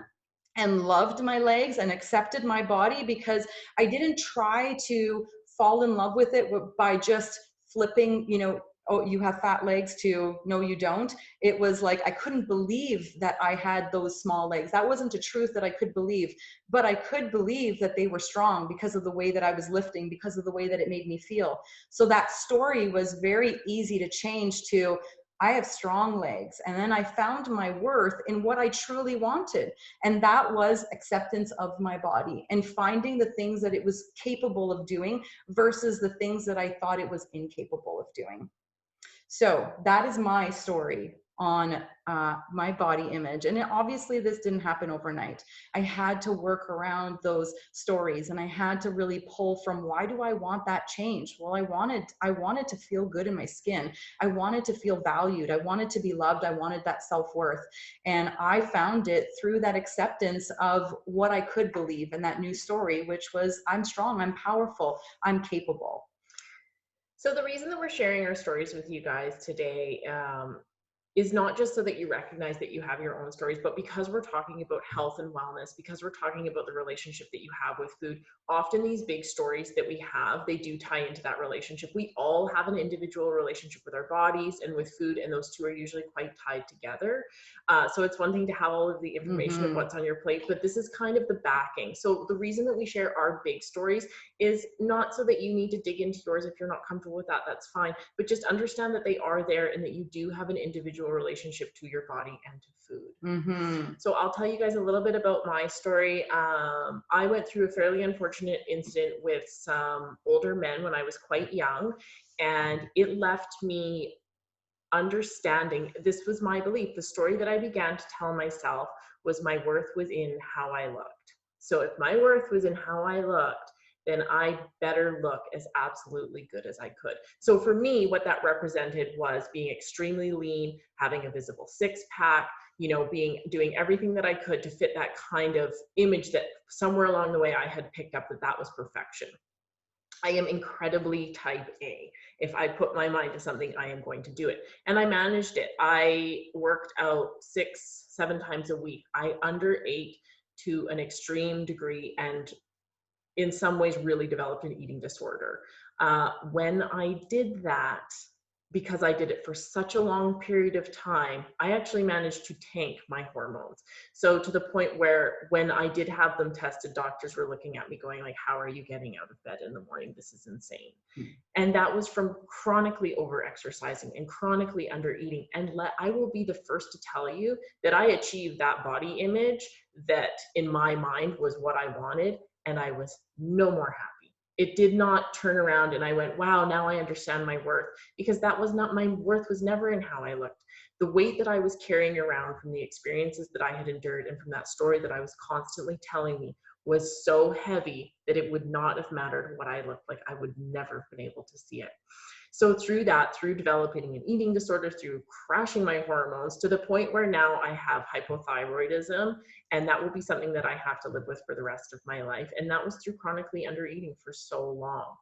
and loved my legs and accepted my body, because I didn't try to fall in love with it by just flipping, oh, you have fat legs too. No, you don't. It was like, I couldn't believe that I had those small legs. That wasn't a truth that I could believe, but I could believe that they were strong because of the way that I was lifting, because of the way that it made me feel. So that story was very easy to change to, I have strong legs. And then I found my worth in what I truly wanted. And that was acceptance of my body and finding the things that it was capable of doing versus the things that I thought it was incapable of doing. So that is my story on my body image. And obviously this didn't happen overnight. I had to work around those stories, and I had to really pull from, why do I want that change? Well, I wanted to feel good in my skin. I wanted to feel valued. I wanted to be loved. I wanted that self-worth. And I found it through that acceptance of what I could believe in that new story, which was, I'm strong, I'm powerful, I'm capable. So the reason that we're sharing our stories with you guys today is not just so that you recognize that you have your own stories, but because we're talking about health and wellness, because we're talking about the relationship that you have with food. Often these big stories that we have, they do tie into that relationship. We all have an individual relationship with our bodies and with food, and those two are usually quite tied together. So it's one thing to have all of the information of what's on your plate, but this is kind of the backing. So the reason that we share our big stories is not so that you need to dig into yours. If you're not comfortable with that, that's fine. But just understand that they are there and that you do have an individual relationship to your body and to food. So I'll tell you guys a little bit about my story. I went through a fairly unfortunate incident with some older men when I was quite young, and it left me understanding, this was my belief, the story that I began to tell myself was my worth was in how I looked. So if my worth was in how I looked, then I better look as absolutely good as I could. So for me, what that represented was being extremely lean, having a visible six-pack, doing everything that I could to fit that kind of image that somewhere along the way I had picked up that was perfection. I am incredibly type A. If I put my mind to something, I am going to do it. And I managed it. I worked out 6-7 times a week. I underate to an extreme degree, and in some ways really developed an eating disorder. When I did that, because I did it for such a long period of time, I actually managed to tank my hormones. So to the point where when I did have them tested, doctors were looking at me going like, how are you getting out of bed in the morning? This is insane. And that was from chronically over-exercising and chronically under-eating. And I will be the first to tell you that I achieved that body image that in my mind was what I wanted, and I was no more happy. It did not turn around and I went, wow, now I understand my worth, because that was not, my worth was never in how I looked. The weight that I was carrying around from the experiences that I had endured and from that story that I was constantly telling me was so heavy that it would not have mattered what I looked like. I would never have been able to see it. So through developing an eating disorder, through crashing my hormones to the point where now I have hypothyroidism, and that will be something that I have to live with for the rest of my life. And that was through chronically undereating for so long.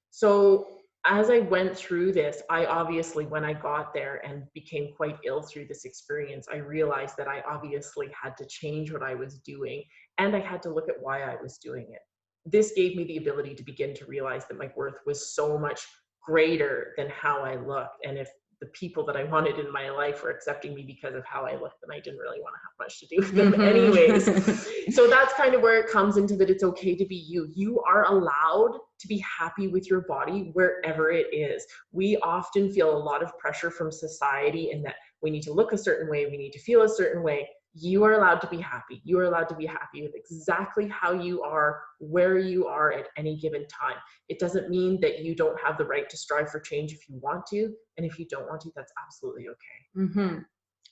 So as I went through this, I obviously, when I got there and became quite ill through this experience, I realized that I obviously had to change what I was doing, and I had to look at why I was doing it. This gave me the ability to begin to realize that my worth was so much greater than how I looked. And if the people that I wanted in my life were accepting me because of how I looked, then I didn't really want to have much to do with them anyways. So that's kind of where it comes into that it's okay to be you. You are allowed to be happy with your body wherever it is. We often feel a lot of pressure from society in that we need to look a certain way, we need to feel a certain way. You are allowed to be happy. You are allowed to be happy with exactly how you are, where you are at any given time. It doesn't mean that you don't have the right to strive for change if you want to. And if you don't want to, that's absolutely okay. Mm-hmm.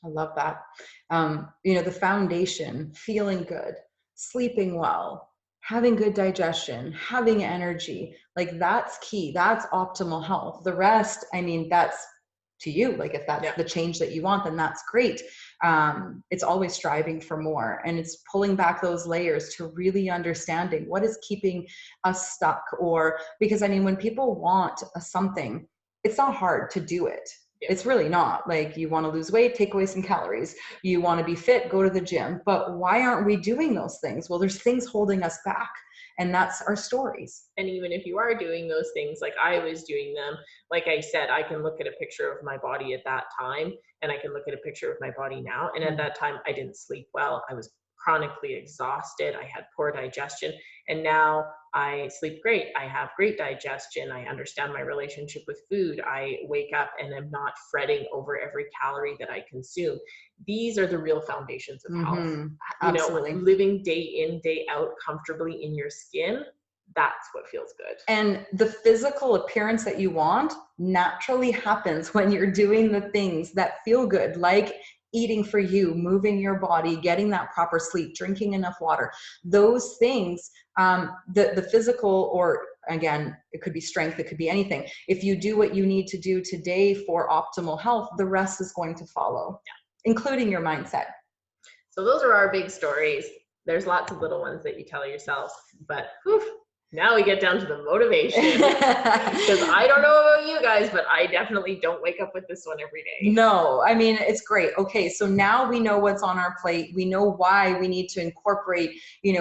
I love that. The foundation, feeling good, sleeping well, having good digestion, having energy, like that's key. That's optimal health. The rest, that's to you. Like if that's the change that you want, then that's great. It's always striving for more, and it's pulling back those layers to really understanding what is keeping us stuck. Or because when people want something, it's not hard to do it. It's really not. Like, you want to lose weight, take away some calories. You want to be fit, go to the gym. But why aren't we doing those things? Well, there's things holding us back, and that's our stories. And even if you are doing those things, like I was doing them, like I said, I can look at a picture of my body at that time, and I can look at a picture of my body now. And at that time, I didn't sleep well. I was chronically exhausted. I had poor digestion. And now I sleep great. I have great digestion. I understand my relationship with food. I wake up and I'm not fretting over every calorie that I consume. These are the real foundations of health. Absolutely. Living day in, day out comfortably in your skin. That's what feels good. And the physical appearance that you want naturally happens when you're doing the things that feel good, like eating for you, moving your body, getting that proper sleep, drinking enough water. Those things, the physical, or again, it could be strength, it could be anything. If you do what you need to do today for optimal health, the rest is going to follow, including your mindset. So those are our big stories. There's lots of little ones that you tell yourself, but now we get down to the motivation. Because I don't know about you guys, but I definitely don't wake up with this one every day. No, it's great. Okay, so now we know what's on our plate. We know why we need to incorporate,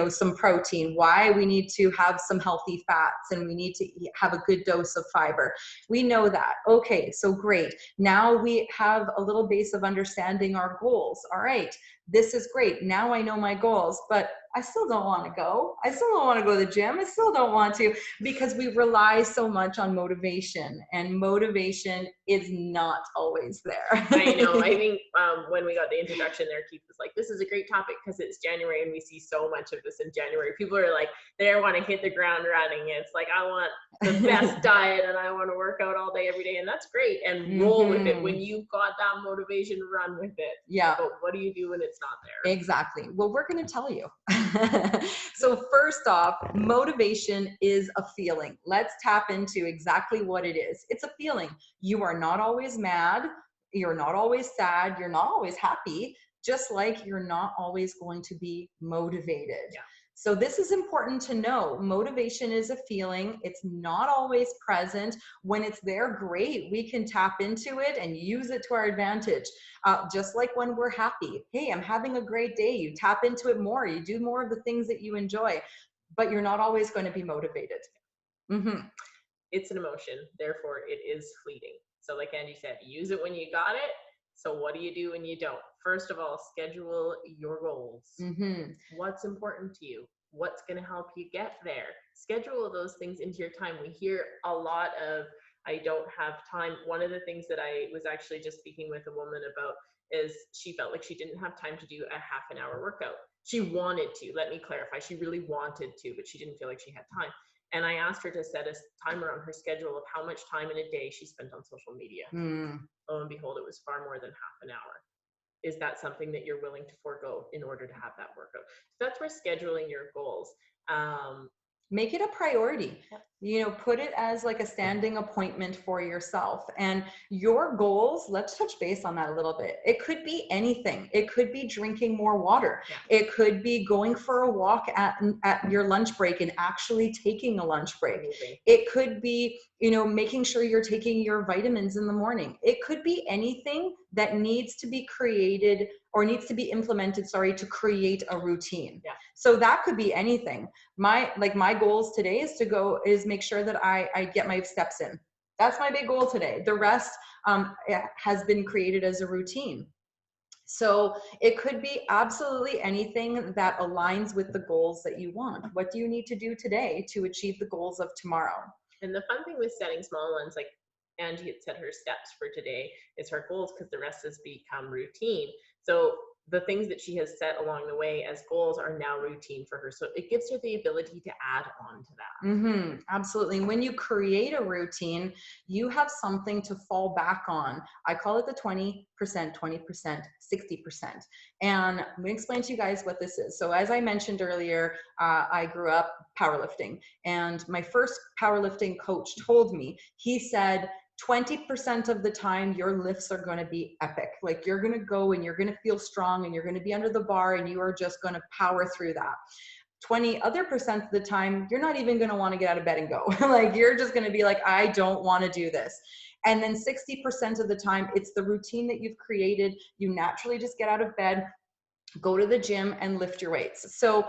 some protein, why we need to have some healthy fats, and we need to have a good dose of fiber. We know that. Okay, so great. Now we have a little base of understanding our goals. All right, this is great. Now I know my goals, but I still don't want to go. I still don't want to go to the gym. I still don't want to, because we rely so much on motivation, and motivation is not always there. I know. I think when we got the introduction there, Keith was like, this is a great topic because it's January and we see so much of this in January. People are like, they want to hit the ground running. It's like, I want the best diet and I want to work out all day, every day. And that's great. And roll with it. When you've got that motivation, run with it. Yeah. But what do you do when it's not there? Exactly. Well, we're going to tell you. So first off, motivation is a feeling. Let's tap into exactly what it is. It's a feeling. You are not always mad. You're not always sad. You're not always happy, just like you're not always going to be motivated. Yeah. So this is important to know. Motivation is a feeling. It's not always present. When it's there, great. We can tap into it and use it to our advantage. Just like when we're happy. Hey, I'm having a great day. You tap into it more. You do more of the things that you enjoy, but you're not always going to be motivated. It's an emotion. Therefore, it is fleeting. So like Angie said, use it when you got it. So what do you do when you don't? First of all, schedule your goals. What's important to you? What's going to help you get there? Schedule those things into your time. We hear a lot of, I don't have time. One of the things that I was actually just speaking with a woman about is she felt like she didn't have time to do a half an hour workout. She wanted to, let me clarify, she really wanted to, but she didn't feel like she had time. And I asked her to set a timer on her schedule of how much time in a day she spent on social media. Lo and behold, it was far more than half an hour. Is that something that you're willing to forego in order to have that workout? So that's where scheduling your goals. Make it a priority. You know, put it as like a standing appointment for yourself. And your goals, let's touch base on that a little bit. It could be anything. It could be drinking more water. It could be going for a walk at your lunch break and actually taking a lunch break. It could be, you know, making sure you're taking your vitamins in the morning. It could be anything that needs to be created or needs to be implemented, to create a routine. So that could be anything. My goals today is make sure that I get my steps in. That's my big goal today. The rest has been created as a routine. So it could be absolutely anything that aligns with the goals that you want. What do you need to do today to achieve the goals of tomorrow? And the fun thing with setting small ones, like Angie had set her steps for today, is her goals, because the rest has become routine. So the things that she has set along the way as goals are now routine for her. So it gives her the ability to add on to that. Absolutely. When you create a routine, you have something to fall back on. I call it the 20%, 20%, 60%. And I'm going to explain to you guys what this is. So as I mentioned earlier, I grew up powerlifting, and my first powerlifting coach told me, he said, 20% of the time your lifts are going to be epic. Like, you're going to go and you're going to feel strong and you're going to be under the bar and you are just going to power through that. 20% of the time, you're not even going to want to get out of bed and go. Like, you're just going to be like, I don't want to do this. And then 60% of the time, it's the routine that you've created. You naturally just get out of bed, go to the gym and lift your weights. So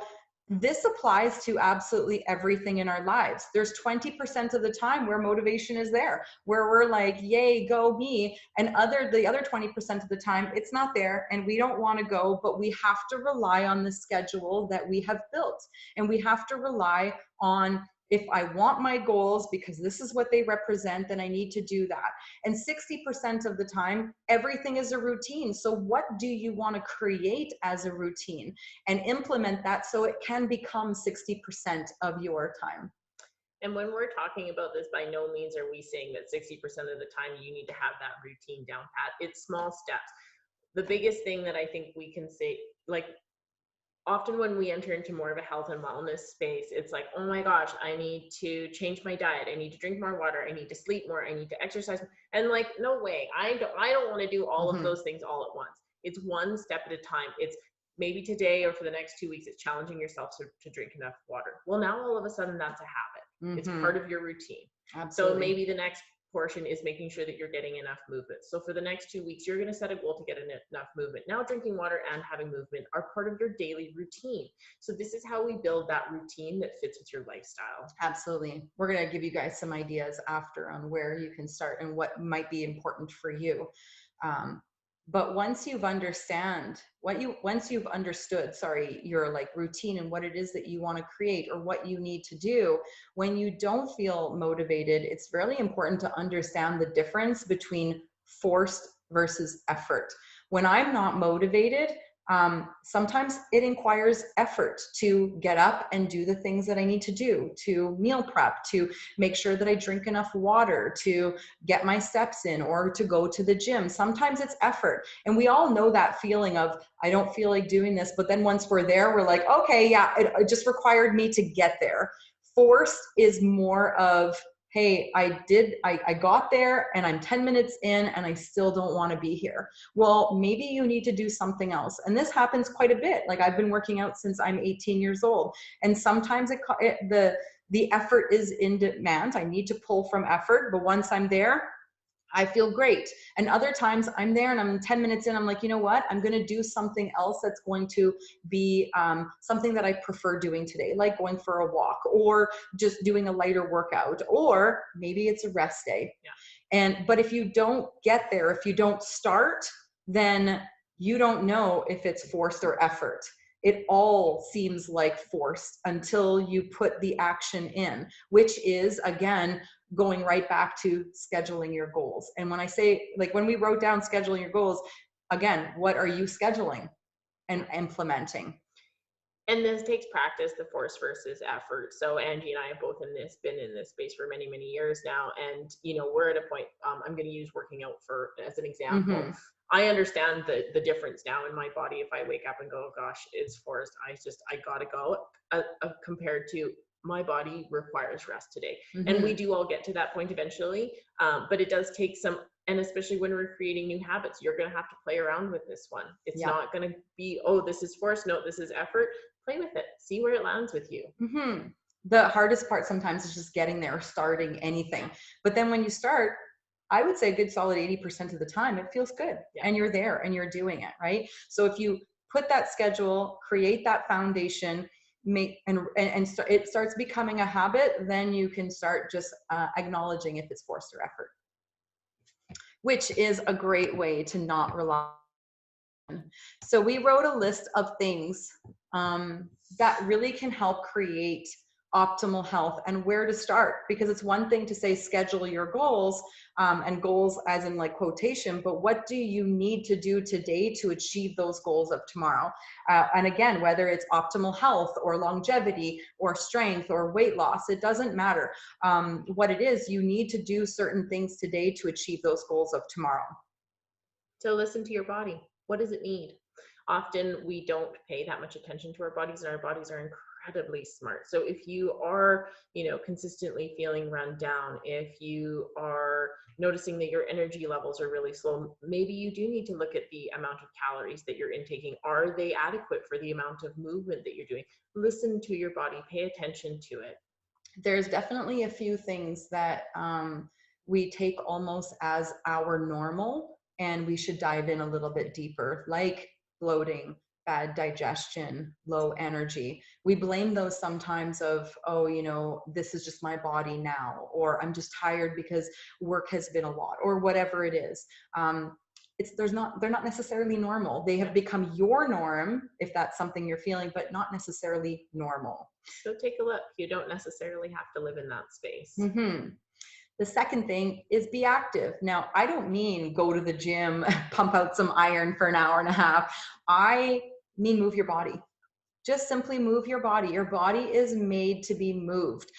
this applies to absolutely everything in our lives. There's 20% of the time where motivation is there, where we're like, yay, go me. And the other 20% of the time, it's not there and we don't want to go, but we have to rely on the schedule that we have built. And we have to rely on, if I want my goals, because this is what they represent, then I need to do that. And 60% of the time, everything is a routine. So what do you want to create as a routine and implement that so it can become 60% of your time? And when we're talking about this, by no means are we saying that 60% of the time you need to have that routine down pat. It's small steps. The biggest thing that I think we can say, like, often when we enter into more of a health and wellness space, it's like, oh my gosh, I need to change my diet. I need to drink more water. I need to sleep more. I need to exercise. And like, no way. I don't want to do all of those things all at once. It's one step at a time. It's maybe today or for the next 2 weeks, it's challenging yourself to drink enough water. Well, now all of a sudden that's a habit. It's part of your routine. Absolutely. So maybe the next portion is making sure that you're getting enough movement. So for the next 2 weeks, you're going to set a goal to get enough movement. Now drinking water and having movement are part of your daily routine. So this is how we build that routine that fits with your lifestyle. Absolutely. We're going to give you guys some ideas after on where you can start and what might be important for you. But once you've understood, your like routine and what it is that you want to create or what you need to do, when you don't feel motivated, it's really important to understand the difference between forced versus effort. When I'm not motivated, sometimes it requires effort to get up and do the things that I need to do, to meal prep, to make sure that I drink enough water, to get my steps in, or to go to the gym. Sometimes it's effort. And we all know that feeling of, I don't feel like doing this, but then once we're there, we're like, okay, yeah, it just required me to get there. Forced is more of, hey, I got there and I'm 10 minutes in and I still don't want to be here. Well, maybe you need to do something else. And this happens quite a bit. Like, I've been working out since I'm 18 years old. And sometimes the effort is in demand. I need to pull from effort, but once I'm there, I feel great. And other times I'm there and I'm 10 minutes in, I'm like, you know what? I'm going to do something else that's going to be something that I prefer doing today, like going for a walk or just doing a lighter workout, or maybe it's a rest day. Yeah. But if you don't get there, if you don't start, then you don't know if it's forced or effort. It all seems like forced until you put the action in, which is, again, going right back to scheduling your goals. And when I say, like, when we wrote down scheduling your goals, again, what are you scheduling and implementing? And this takes practice, the force versus effort. So Angie and I have both been in this space for many, many years now. And, we're at a point, I'm going to use working out as an example. Mm-hmm. I understand the difference now in my body. If I wake up and go, gosh, it's forced, I gotta go, compared to my body requires rest today. Mm-hmm. And we do all get to that point eventually. But it does take some, and especially when we're creating new habits, you're going to have to play around with this one. It's not going to be, oh, this is forced. No, this is effort. Play with it. See where it lands with you. Mm-hmm. The hardest part sometimes is just getting there, starting anything. But then when you start, I would say a good solid 80% of the time, it feels good. Yeah. And you're there and you're doing it, right? So if you put that schedule, create that foundation, it starts becoming a habit, then you can start just acknowledging if it's forced or effort, which is a great way to not rely on. So we wrote a list of things that really can help create optimal health and where to start, because it's one thing to say schedule your goals, and goals as in like quotation, but what do you need to do today to achieve those goals of tomorrow? And again, whether it's optimal health or longevity or strength or weight loss, it doesn't matter what it is. You need to do certain things today to achieve those goals of tomorrow. So listen to your body. What does it need? Often we don't pay that much attention to our bodies, and our bodies are incredibly smart. So if you are, consistently feeling run down, if you are noticing that your energy levels are really slow, maybe you do need to look at the amount of calories that you're intaking. Are they adequate for the amount of movement that you're doing? Listen to your body, pay attention to it. There's definitely a few things that we take almost as our normal, and we should dive in a little bit deeper, like bloating, bad digestion, low energy. We blame those sometimes of, oh, this is just my body now, or I'm just tired because work has been a lot, or whatever it is. They're not necessarily normal. They have become your norm if that's something you're feeling, but not necessarily normal. So take a look. You don't necessarily have to live in that space. Mm-hmm. The second thing is be active. Now, I don't mean go to the gym, pump out some iron for an hour and a half. I mean move your body. Just simply move your body. Your body is made to be moved.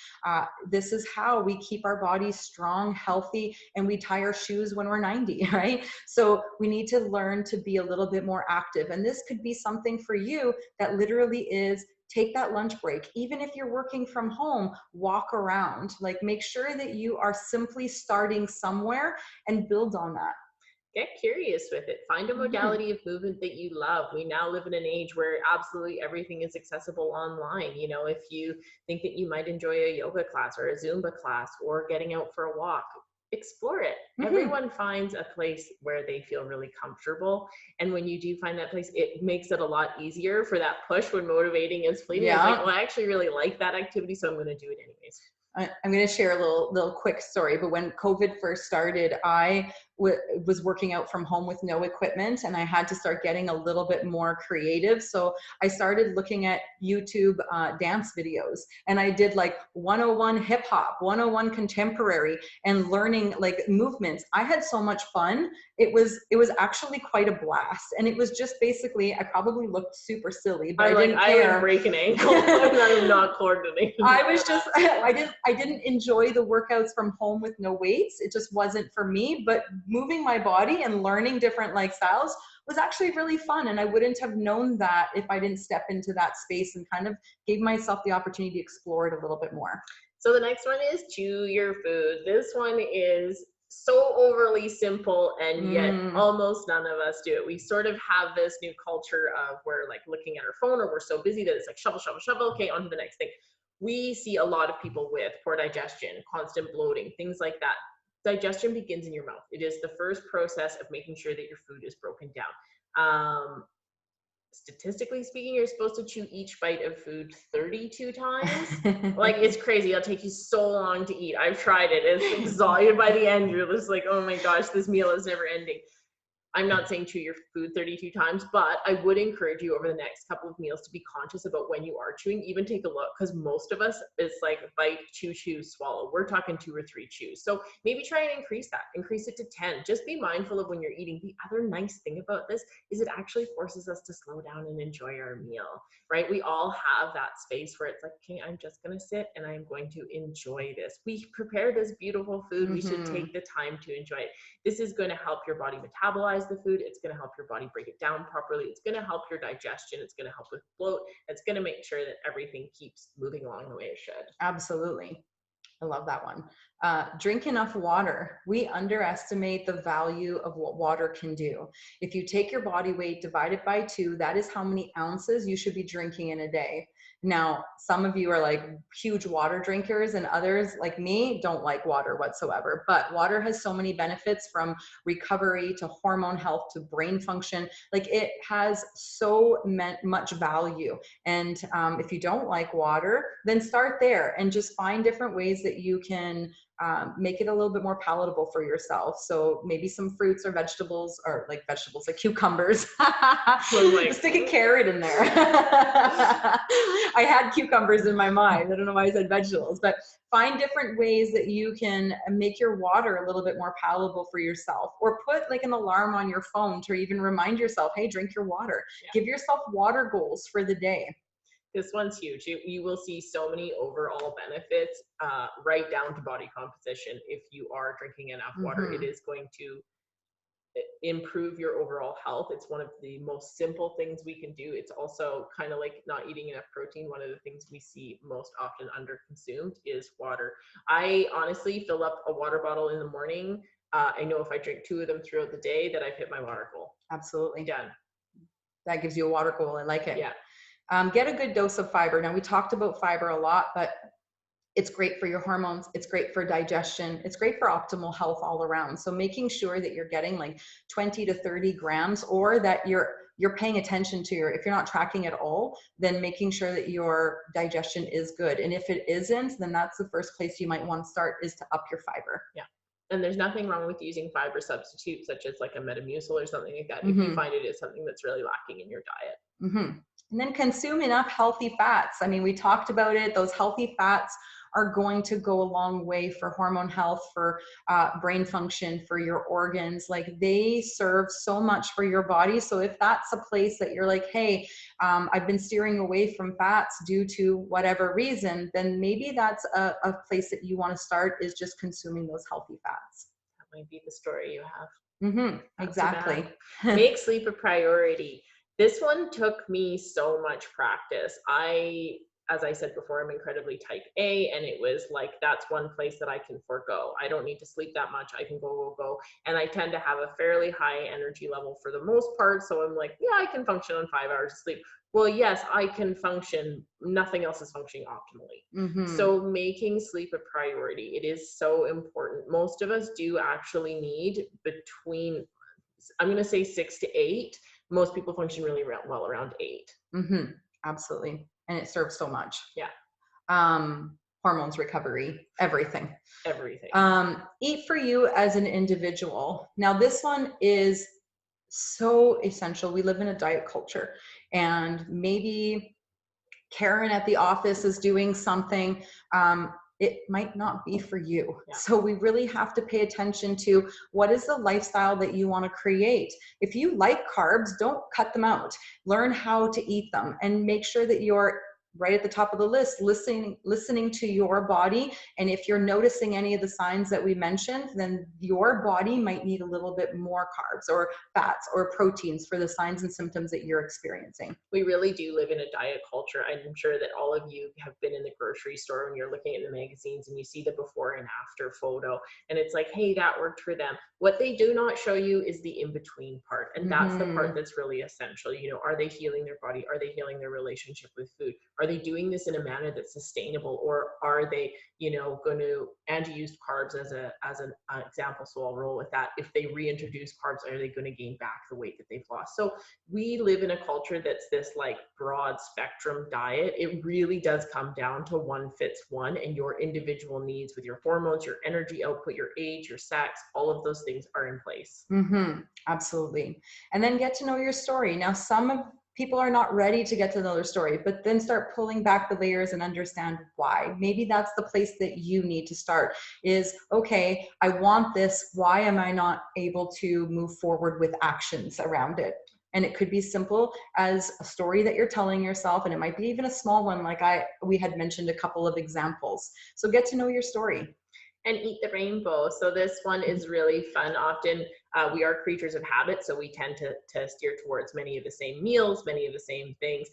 This is how we keep our bodies strong, healthy, and we tie our shoes when we're 90, right? So we need to learn to be a little bit more active. And this could be something for you that literally is take that lunch break. Even if you're working from home, walk around. Like, make sure that you are simply starting somewhere and build on that. Get curious with it. Find a modality of movement that you love. We now live in an age where absolutely everything is accessible online. If you think that you might enjoy a yoga class or a Zumba class or getting out for a walk, explore it. Everyone finds a place where they feel really comfortable. And when you do find that place, it makes it a lot easier for that push when motivating is fleeting. Yeah. It's like, well, I actually really like that activity, so I'm going to do it anyways. I'm going to share a little quick story, but when COVID first started, I was working out from home with no equipment, and I had to start getting a little bit more creative. So I started looking at YouTube dance videos, and I did like 101 hip hop, 101 contemporary, and learning like movements. I had so much fun. It was actually quite a blast, and it was just basically, I probably looked super silly, but I didn't care. I would break an ankle. I'm not coordinated. I was just, I didn't enjoy the workouts from home with no weights. It just wasn't for me, but moving my body and learning different like styles was actually really fun. And I wouldn't have known that if I didn't step into that space and kind of gave myself the opportunity to explore it a little bit more. So the next one is chew your food. This one is so overly simple, and yet almost none of us do it. We sort of have this new culture of we're like looking at our phone, or we're so busy that it's like shovel, shovel, shovel. Okay, on to the next thing. We see a lot of people with poor digestion, constant bloating, things like that. Digestion begins in your mouth. It is the first process of making sure that your food is broken down. Statistically speaking, you're supposed to chew each bite of food 32 times. Like, it's crazy. It'll take you so long to eat. I've tried it. It's exhausting. By the end, you're just like, oh my gosh, this meal is never ending. I'm not saying chew your food 32 times, but I would encourage you over the next couple of meals to be conscious about when you are chewing. Even take a look, because most of us, it's like bite, chew, chew, swallow. We're talking 2 or 3 chews. So maybe try and increase that. Increase it to 10. Just be mindful of when you're eating. The other nice thing about this is it actually forces us to slow down and enjoy our meal, right? We all have that space where it's like, okay, I'm just going to sit and I'm going to enjoy this. We prepare this beautiful food. We should take the time to enjoy it. This is going to help your body metabolize the food. It's going to help your body break it down properly. It's going to help your digestion. It's going to help with bloat. It's going to make sure that everything keeps moving along the way it should. Absolutely. I love that one. Drink enough water. We underestimate the value of what water can do. If you take your body weight, divide it by 2, that is how many ounces you should be drinking in a day. Now, some of you are like huge water drinkers, and others like me don't like water whatsoever, but water has so many benefits, from recovery to hormone health to brain function. Like, it has so much value. And if you don't like water, then start there and just find different ways that you can make it a little bit more palatable for yourself. So maybe some fruits or vegetables, or like vegetables, like cucumbers. Stick a carrot in there. I had cucumbers in my mind. I don't know why I said vegetables, but find different ways that you can make your water a little bit more palatable for yourself, or put like an alarm on your phone to even remind yourself, hey, drink your water. Yeah. Give yourself water goals for the day. This one's huge. You will see so many overall benefits, right down to body composition. If you are drinking enough water, it is going to improve your overall health. It's one of the most simple things we can do. It's also kind of like not eating enough protein. One of the things we see most often under consumed is water. I honestly fill up a water bottle in the morning. I know if I drink 2 of them throughout the day that I've hit my water goal. Absolutely. Done. That gives you a water goal. I like it. Yeah. Get a good dose of fiber. Now, we talked about fiber a lot, but it's great for your hormones. It's great for digestion. It's great for optimal health all around. So making sure that you're getting like 20 to 30 grams, or that you're paying attention to if you're not tracking at all, then making sure that your digestion is good. And if it isn't, then that's the first place you might want to start, is to up your fiber. Yeah. And there's nothing wrong with using fiber substitutes, such as like a Metamucil or something like that, if you find it is something that's really lacking in your diet. And then consume enough healthy fats. I mean, we talked about it. Those healthy fats are going to go a long way for hormone health, for brain function, for your organs. Like, they serve so much for your body. So if that's a place that you're like, hey, I've been steering away from fats due to whatever reason, then maybe that's a place that you want to start, is just consuming those healthy fats. That might be the story you have. Exactly. Make sleep a priority. This one took me so much practice. As I said before, I'm incredibly type A, and it was like, that's one place that I can forego. I don't need to sleep that much. I can go. And I tend to have a fairly high energy level for the most part. So I'm like, yeah, I can function on 5 hours of sleep. Well, yes, I can function. Nothing else is functioning optimally. So making sleep a priority, it is so important. Most of us do actually need between, I'm going to say 6 to 8. Most people function really well around 8. Absolutely. And it serves so much. Yeah. hormones, recovery, everything. Everything. Eat for you as an individual. Now, this one is so essential. We live in a diet culture, and maybe Karen at the office is doing something. It might not be for you. Yeah. So we really have to pay attention to what is the lifestyle that you want to create. If you like carbs, don't cut them out. Learn how to eat them and make sure that you're right at the top of the list, listening to your body. And if you're noticing any of the signs that we mentioned, then your body might need a little bit more carbs or fats or proteins for the signs and symptoms that you're experiencing. We really do live in a diet culture. I'm sure that all of you have been in the grocery store when you're looking at the magazines and you see the before and after photo, and it's like, hey, that worked for them. What they do not show you is the in-between part, and that's the part that's really essential. You know, are they healing their body? Are they healing their relationship with food? Are they doing this in a manner that's sustainable, or are they, you know, going to, Angie used carbs as an example, so I'll roll with that. If they reintroduce carbs, are they going to gain back the weight that they've lost? So we live in a culture that's this like broad spectrum diet. It really does come down to one fits one, and your individual needs with your hormones, your energy output, your age, your sex, all of those things are in place. Absolutely. And then get to know your story. Now, some people are not ready to get to know their story, but then start pulling back the layers and understand why. Maybe that's the place that you need to start is, okay, I want this. Why am I not able to move forward with actions around it? And it could be simple as a story that you're telling yourself, and it might be even a small one, like we had mentioned a couple of examples. So get to know your story. And eat the rainbow. So this one is really fun. Often we are creatures of habit, so we tend to steer towards many of the same meals, many of the same things.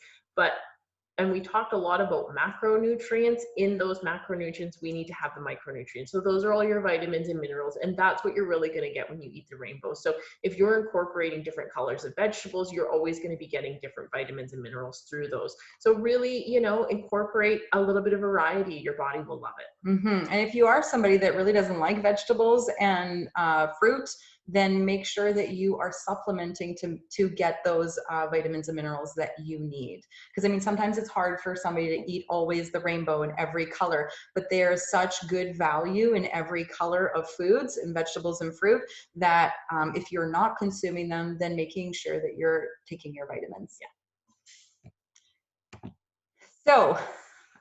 And we talked a lot about macronutrients. In those macronutrients, we need to have the micronutrients. So those are all your vitamins and minerals, and that's what you're really going to get when you eat the rainbow. So if you're incorporating different colors of vegetables, you're always going to be getting different vitamins and minerals through those. So really, you know, incorporate a little bit of variety. Your body will love it. And if you are somebody that really doesn't like vegetables and fruit, then make sure that you are supplementing to get those vitamins and minerals that you need. Because I mean, sometimes it's hard for somebody to eat always the rainbow in every color, but there's such good value in every color of foods and vegetables and fruit that if you're not consuming them, then making sure that you're taking your vitamins. Yeah. So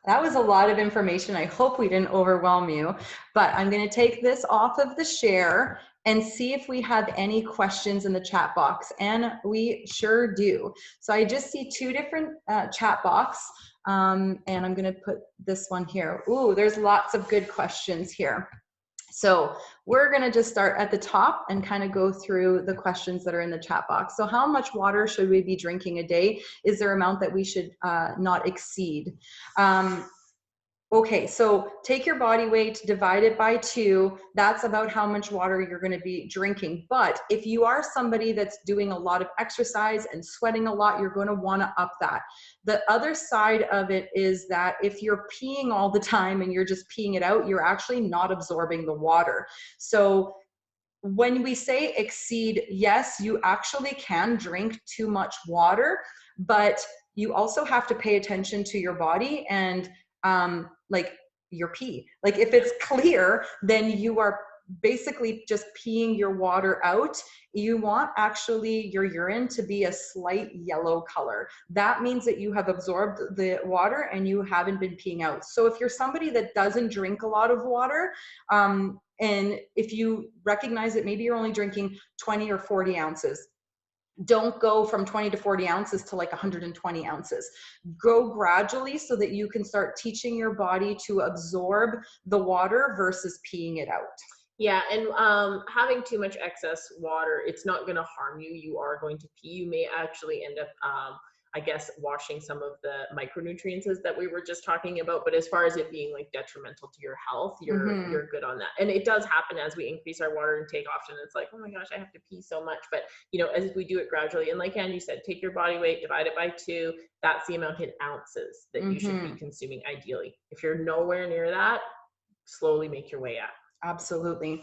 that was a lot of information. I hope we didn't overwhelm you, but I'm going to take this off of the share and see if we have any questions in the chat box. And we sure do. So I just see two different chat box, and I'm going to put this one here. Ooh, there's lots of good questions here. So we're going to just start at the top and kind of go through the questions that are in the chat box. So how much water should we be drinking a day? Is there an amount that we should not exceed? Okay, so take your body weight, divide it by 2. That's about how much water you're going to be drinking. But if you are somebody that's doing a lot of exercise and sweating a lot, you're going to want to up that. The other side of it is that if you're peeing all the time and you're just peeing it out, you're actually not absorbing the water. So when we say exceed, yes, you actually can drink too much water, but you also have to pay attention to your body and like your pee. Like if it's clear, then you are basically just peeing your water out. You want actually your urine to be a slight yellow color. That means that you have absorbed the water and you haven't been peeing out. So if you're somebody that doesn't drink a lot of water, and if you recognize that maybe you're only drinking 20 or 40 ounces, don't go from 20 to 40 ounces to like 120 ounces. Go gradually so that you can start teaching your body to absorb the water versus peeing it out. Yeah, and having too much excess water, it's not going to harm you. You are going to pee. You may actually end up, I guess, washing some of the micronutrients that we were just talking about. But as far as it being like detrimental to your health, you're good on that. And it does happen as we increase our water intake. Often it's like, oh my gosh, I have to pee so much. But you know, as we do it gradually, and like Angie said, take your body weight, divide it by 2. That's the amount in ounces that you should be consuming ideally. If you're nowhere near that, slowly make your way up. Absolutely.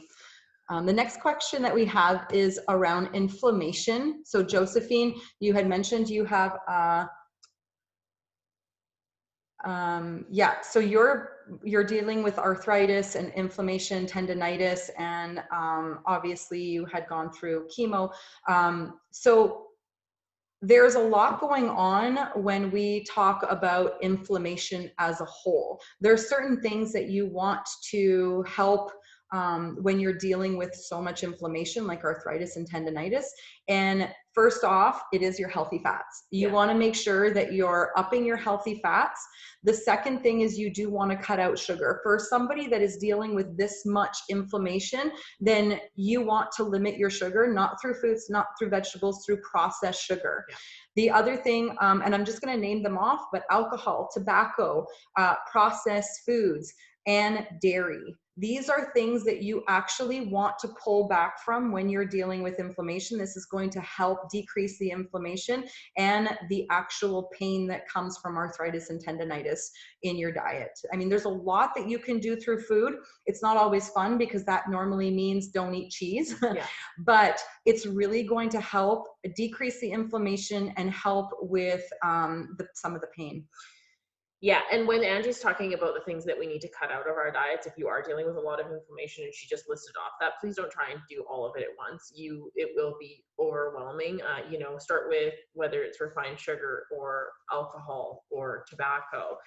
The next question that we have is around inflammation. So Josephine, you had mentioned you have Yeah, so you're dealing with arthritis and inflammation, tendinitis, and obviously you had gone through chemo. So there's a lot going on when we talk about inflammation as a whole. There are certain things that you want to help when you're dealing with so much inflammation, like arthritis and tendinitis. And first off, it is your healthy fats. You want to make sure that you're upping your healthy fats. The second thing is you do want to cut out sugar. For somebody that is dealing with this much inflammation, then you want to limit your sugar, not through foods, not through vegetables, through processed sugar. Yeah. The other thing, and I'm just going to name them off, but alcohol, tobacco, processed foods, and dairy. These are things that you actually want to pull back from when you're dealing with inflammation. This is going to help decrease the inflammation and the actual pain that comes from arthritis and tendinitis in your diet. I mean, there's a lot that you can do through food. It's not always fun because that normally means don't eat cheese, but it's really going to help decrease the inflammation and help with some of the pain. Yeah, and when Angie's talking about the things that we need to cut out of our diets, if you are dealing with a lot of inflammation, and she just listed off that, please don't try and do all of it at once. It will be overwhelming. Start with whether it's refined sugar or alcohol or tobacco.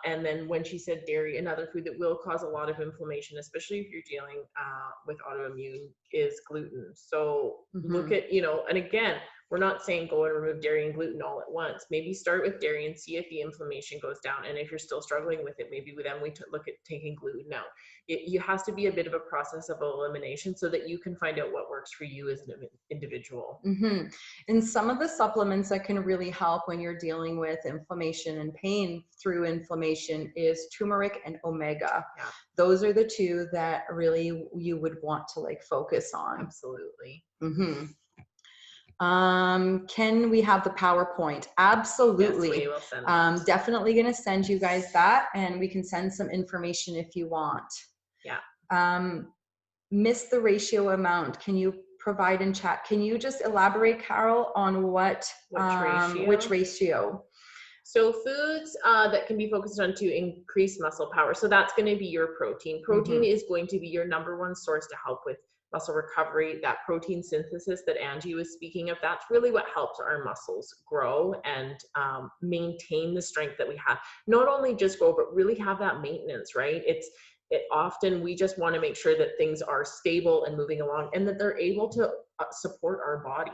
And then when she said dairy, another food that will cause a lot of inflammation, especially if you're dealing with autoimmune, is gluten. So look at, and again, we're not saying go and remove dairy and gluten all at once. Maybe start with dairy and see if the inflammation goes down. And if you're still struggling with it, maybe then we look at taking gluten out. It has to be a bit of a process of elimination so that you can find out what works for you as an individual. Mm-hmm. And some of the supplements that can really help when you're dealing with inflammation and pain through inflammation is turmeric and omega. Yeah. Those are the two that really you would want to focus on. Absolutely. Mm-hmm. Can we have the PowerPoint? Absolutely. Yes, we will send that. Definitely going to send you guys that, and we can send some information if you want. Yeah. Miss the ratio amount. Can you provide in chat? Can you just elaborate, Carol, on which ratio? So foods that can be focused on to increase muscle power. So that's going to be your protein. Protein is going to be your number one source to help with muscle recovery. That protein synthesis that Angie was speaking of, that's really what helps our muscles grow and maintain the strength that we have. Not only just grow, but really have that maintenance, right? Often we just want to make sure that things are stable and moving along and that they're able to support our body.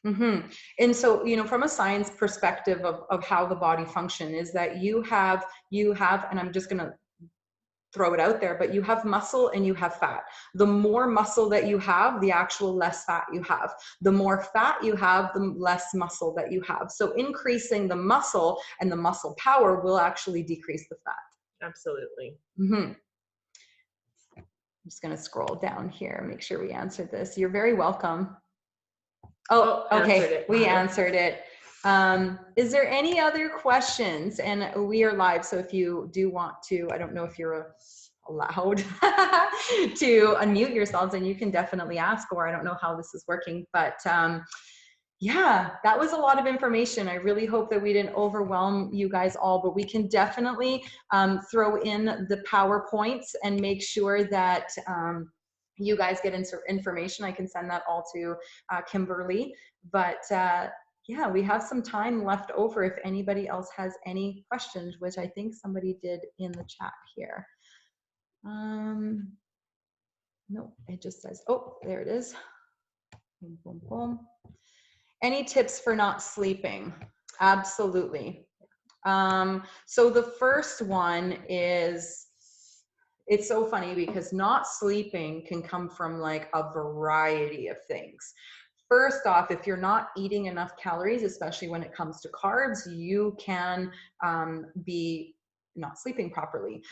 Mm-hmm. And so, from a science perspective of how the body function is that you have, and I'm just going to throw it out there, but you have muscle and you have fat. The more muscle that you have, the actual less fat you have. The more fat you have, the less muscle that you have. So increasing the muscle and the muscle power will actually decrease the fat. Absolutely. Mm-hmm. I'm just going to scroll down here, make sure we answered this. You're very welcome. Oh, okay. We answered it. Is there any other questions? And we are live, so if you do want to, I don't know if you're allowed to unmute yourselves, and you can definitely ask, or I don't know how this is working, but yeah, that was a lot of information. I really hope that we didn't overwhelm you guys all, but we can definitely throw in the PowerPoints and make sure that you guys get information. I can send that all to Kimberly, but yeah, we have some time left over if anybody else has any questions, which I think somebody did in the chat here. No, it just says, oh, there it is. Boom, boom, boom. Any tips for not sleeping? Absolutely. So the first one is, it's so funny because not sleeping can come from a variety of things. First off, if you're not eating enough calories, especially when it comes to carbs, you can be not sleeping properly,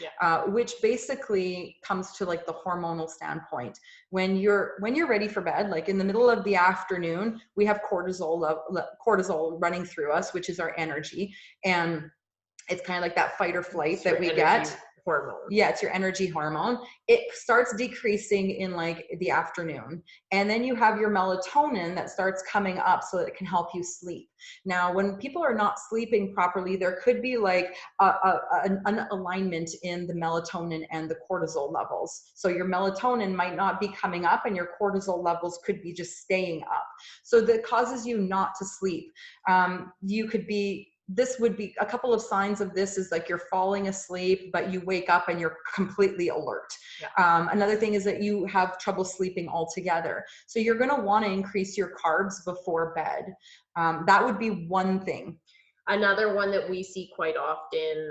which basically comes to the hormonal standpoint. When you're ready for bed, in the middle of the afternoon, we have cortisol running through us, which is our energy, and it's kind of like that fight or flight that we get. hormone. Yeah, it's your energy hormone. It starts decreasing in like the afternoon. And then you have your melatonin that starts coming up so that it can help you sleep. Now, when people are not sleeping properly, there could be like an alignment in the melatonin and the cortisol levels. So your melatonin might not be coming up and your cortisol levels could be just staying up. So that causes you not to sleep. This would be a couple of signs of this is like you're falling asleep, but you wake up and you're completely alert. Yeah. Another thing is that you have trouble sleeping altogether. So you're going to want to increase your carbs before bed. That would be one thing. Another one that we see quite often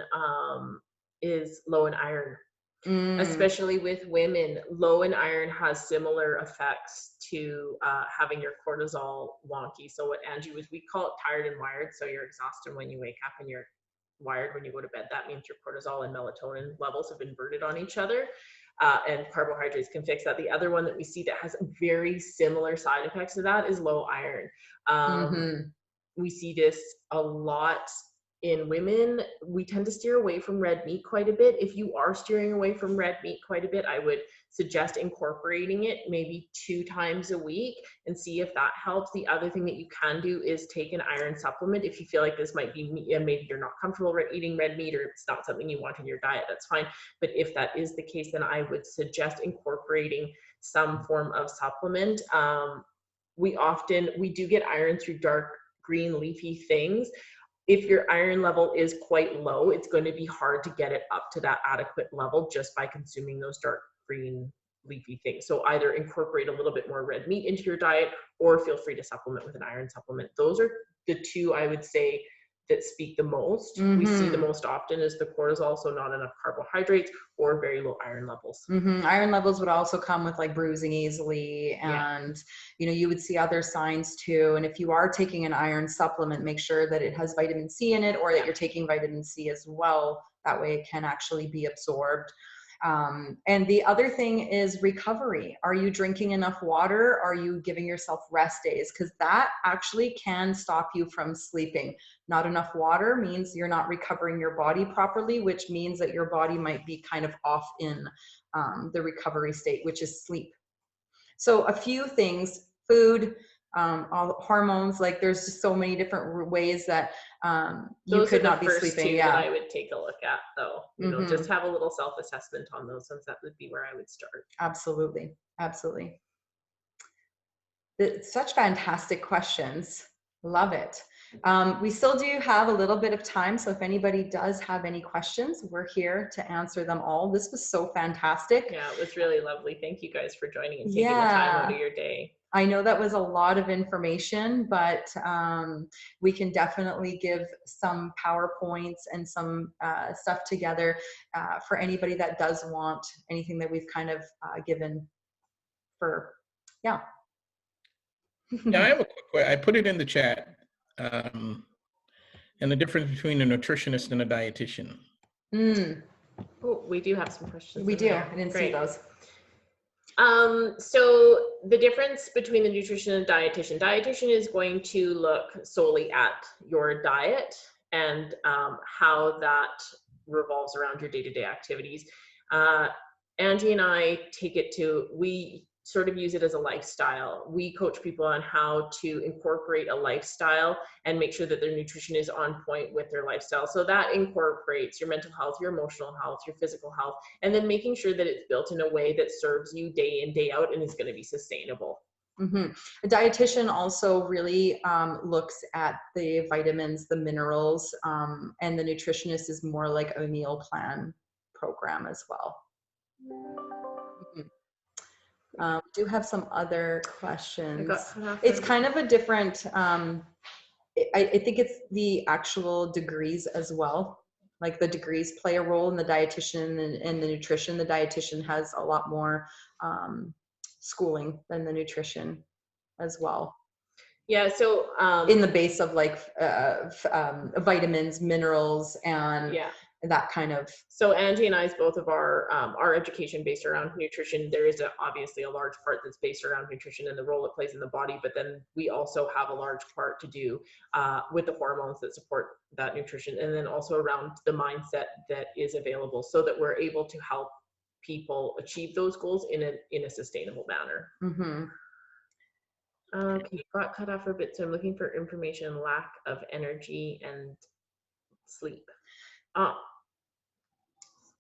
is low in iron. Especially with women, low in iron has similar effects to having your cortisol wonky. So what Angie was, we call it tired and wired. So you're exhausted when you wake up and you're wired when you go to bed. That means your cortisol and melatonin levels have inverted on each other. And carbohydrates can fix that. The other one that we see that has very similar side effects to that is low iron. We see this a lot in women. We tend to steer away from red meat quite a bit. If you are steering away from red meat quite a bit, I would suggest incorporating it maybe 2 times a week and see if that helps. The other thing that you can do is take an iron supplement. If you feel like this might be meat and maybe you're not comfortable eating red meat or it's not something you want in your diet, that's fine. But if that is the case, then I would suggest incorporating some form of supplement. We do get iron through dark green leafy things. If your iron level is quite low, it's going to be hard to get it up to that adequate level just by consuming those dark green leafy things. So either incorporate a little bit more red meat into your diet or feel free to supplement with an iron supplement. Those are the two I would say that speak the most. We see the most often is the cortisol, so not enough carbohydrates or very low iron levels. Iron levels would also come with like bruising easily, and you would see other signs too. And if you are taking an iron supplement, make sure that it has vitamin C in it or that you're taking vitamin C as well. That way it can actually be absorbed. And the other thing is recovery. Are you drinking enough water? Are you giving yourself rest days? Because that actually can stop you from sleeping. Not enough water means you're not recovering your body properly, which means that your body might be kind of off in the recovery state, which is sleep. So a few things: food, all hormones, like there's just so many different ways that you could not be sleeping. That I would take a look at, though. Just have a little self-assessment on those ones. That would be where I would start. Absolutely. Such fantastic questions. Love it. We still do have a little bit of time, so if anybody does have any questions, we're here to answer them all. This was so fantastic. Yeah, it was really lovely. Thank you guys for joining and taking the time out of your day. I know that was a lot of information, but we can definitely give some PowerPoints and some stuff together for anybody that does want anything that we've kind of given for, Yeah, I have a quick question. I put it in the chat. And the difference between a nutritionist and a dietitian. Oh, we do have some questions. We do. I didn't see those. So the difference between the nutritionist and dietitian. Dietitian is going to look solely at your diet and how that revolves around your day-to-day activities. Angie and I we sort of use it as a lifestyle. We coach people on how to incorporate a lifestyle and make sure that their nutrition is on point with their lifestyle. So that incorporates your mental health, your emotional health, your physical health, and then making sure that it's built in a way that serves you day in, day out, and is going to be sustainable. A dietitian also really looks at the vitamins, the minerals, and the nutritionist is more like a meal plan program as well. Do have some other questions. It's kind of a different, I think it's the actual degrees as well. Like the degrees play a role in the dietitian and the nutrition. The dietitian has a lot more schooling than the nutrition as well. Yeah, so in the base of like vitamins, minerals, and that kind of. So Angie and I's both of our education based around nutrition. There is obviously a large part that's based around nutrition and the role it plays in the body, but then we also have a large part to do with the hormones that support that nutrition, and then also around the mindset that is available, so that we're able to help people achieve those goals in a sustainable manner. Mm-hmm. Okay, got cut off for a bit, so I'm looking for information: lack of energy and sleep.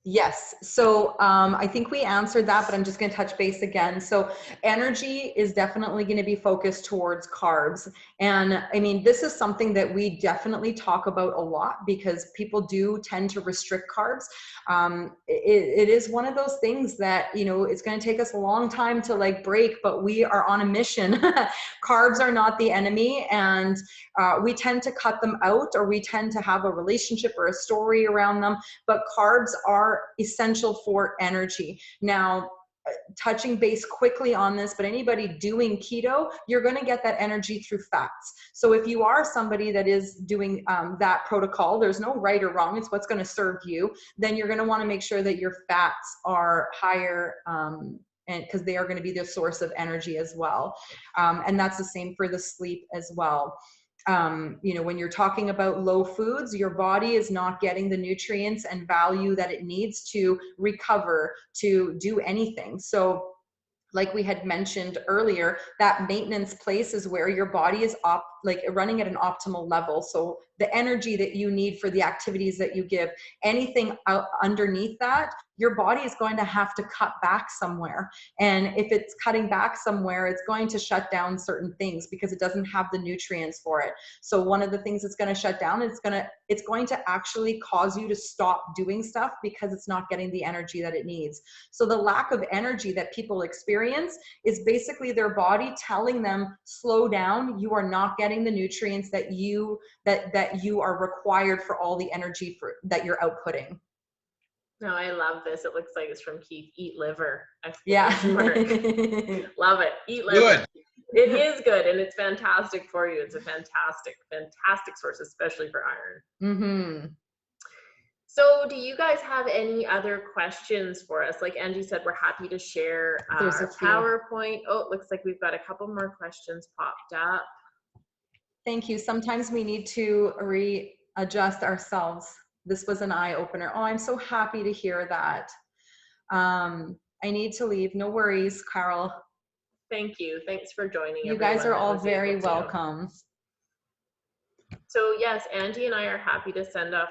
Yes. So I think we answered that, but I'm just going to touch base again. So energy is definitely going to be focused towards carbs. And I mean, this is something that we definitely talk about a lot because people do tend to restrict carbs. It is one of those things that, you know, it's going to take us a long time to like break, but we are on a mission. Carbs are not the enemy, and we tend to cut them out, or we tend to have a relationship or a story around them, but carbs are essential for energy. Now, touching base quickly on this, but anybody doing keto, you're going to get that energy through fats. So if you are somebody that is doing that protocol, there's no right or wrong, it's what's going to serve you, then you're going to want to make sure that your fats are higher, and because they are going to be the source of energy as well. And that's the same for the sleep as well. You know, when you're talking about low foods, your body is not getting the nutrients and value that it needs to recover, to do anything. So like we had mentioned earlier, that maintenance place is where your body is running at an optimal level. So the energy that you need for the activities that you give, anything out underneath that, your body is going to have to cut back somewhere. And if it's cutting back somewhere, it's going to shut down certain things because it doesn't have the nutrients for it. So one of the things it's going to shut down, it's going to actually cause you to stop doing stuff because it's not getting the energy that it needs. So the lack of energy that people experience is basically their body telling them, slow down, you are not getting the nutrients that you are required for all the energy that you're outputting. No, I love this. It looks like it's from Keith. Eat liver. Yeah. Love it. Eat liver. Good. It is good, and it's fantastic for you. It's a fantastic, fantastic source, especially for iron. Mm-hmm. So do you guys have any other questions for us? Like Angie said, we're happy to share our PowerPoint. Oh, it looks like we've got a couple more questions popped up. Thank you. Sometimes we need to readjust ourselves. This was an eye-opener. Oh, I'm so happy to hear that. I need to leave. No worries, Carol. Thank you. Thanks for joining. You guys are all very welcome. So yes, Angie and I are happy to send off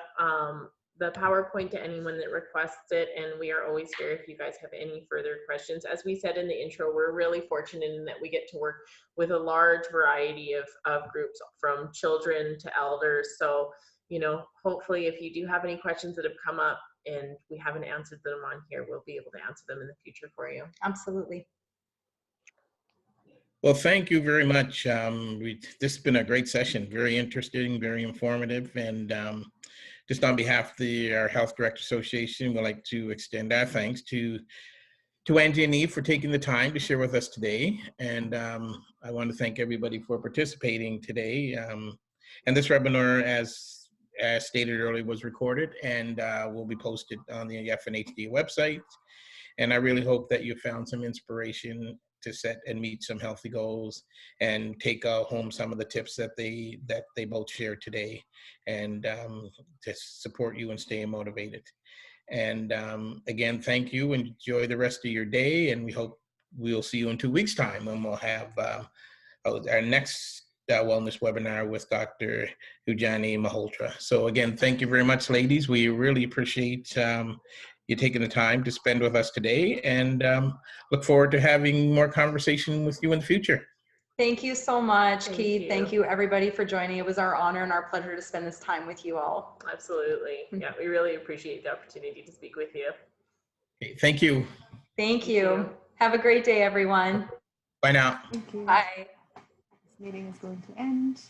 the PowerPoint to anyone that requests it, and we are always here if you guys have any further questions. As we said in the intro, we're really fortunate in that we get to work with a large variety of groups, from children to elders. So, you know, hopefully if you do have any questions that have come up and we haven't answered them on here, we'll be able to answer them in the future for you. Absolutely. Well, thank you very much. This has been a great session, very interesting, very informative, and just on behalf of our Health Director Association, we'd like to extend our thanks to Angie and Eve for taking the time to share with us today. And I want to thank everybody for participating today. And this webinar, as stated earlier, was recorded and will be posted on the FNHDA website. And I really hope that you found some inspiration to set and meet some healthy goals and take home some of the tips that they both shared today, and to support you in staying motivated. And again, thank you. Enjoy the rest of your day, and we hope we'll see you in 2 weeks' time when we'll have our next wellness webinar with Dr. Ujani Malhotra. So again, thank you very much, ladies. We really appreciate you taking the time to spend with us today, and look forward to having more conversation with you in the future. Thank you so much, Keith. Thank you, everybody, for joining. It was our honor and our pleasure to spend this time with you all. Absolutely. Yeah, we really appreciate the opportunity to speak with you. Okay, thank you. Thank you. Have a great day, everyone. Bye now. Thank you. Bye. This meeting is going to end.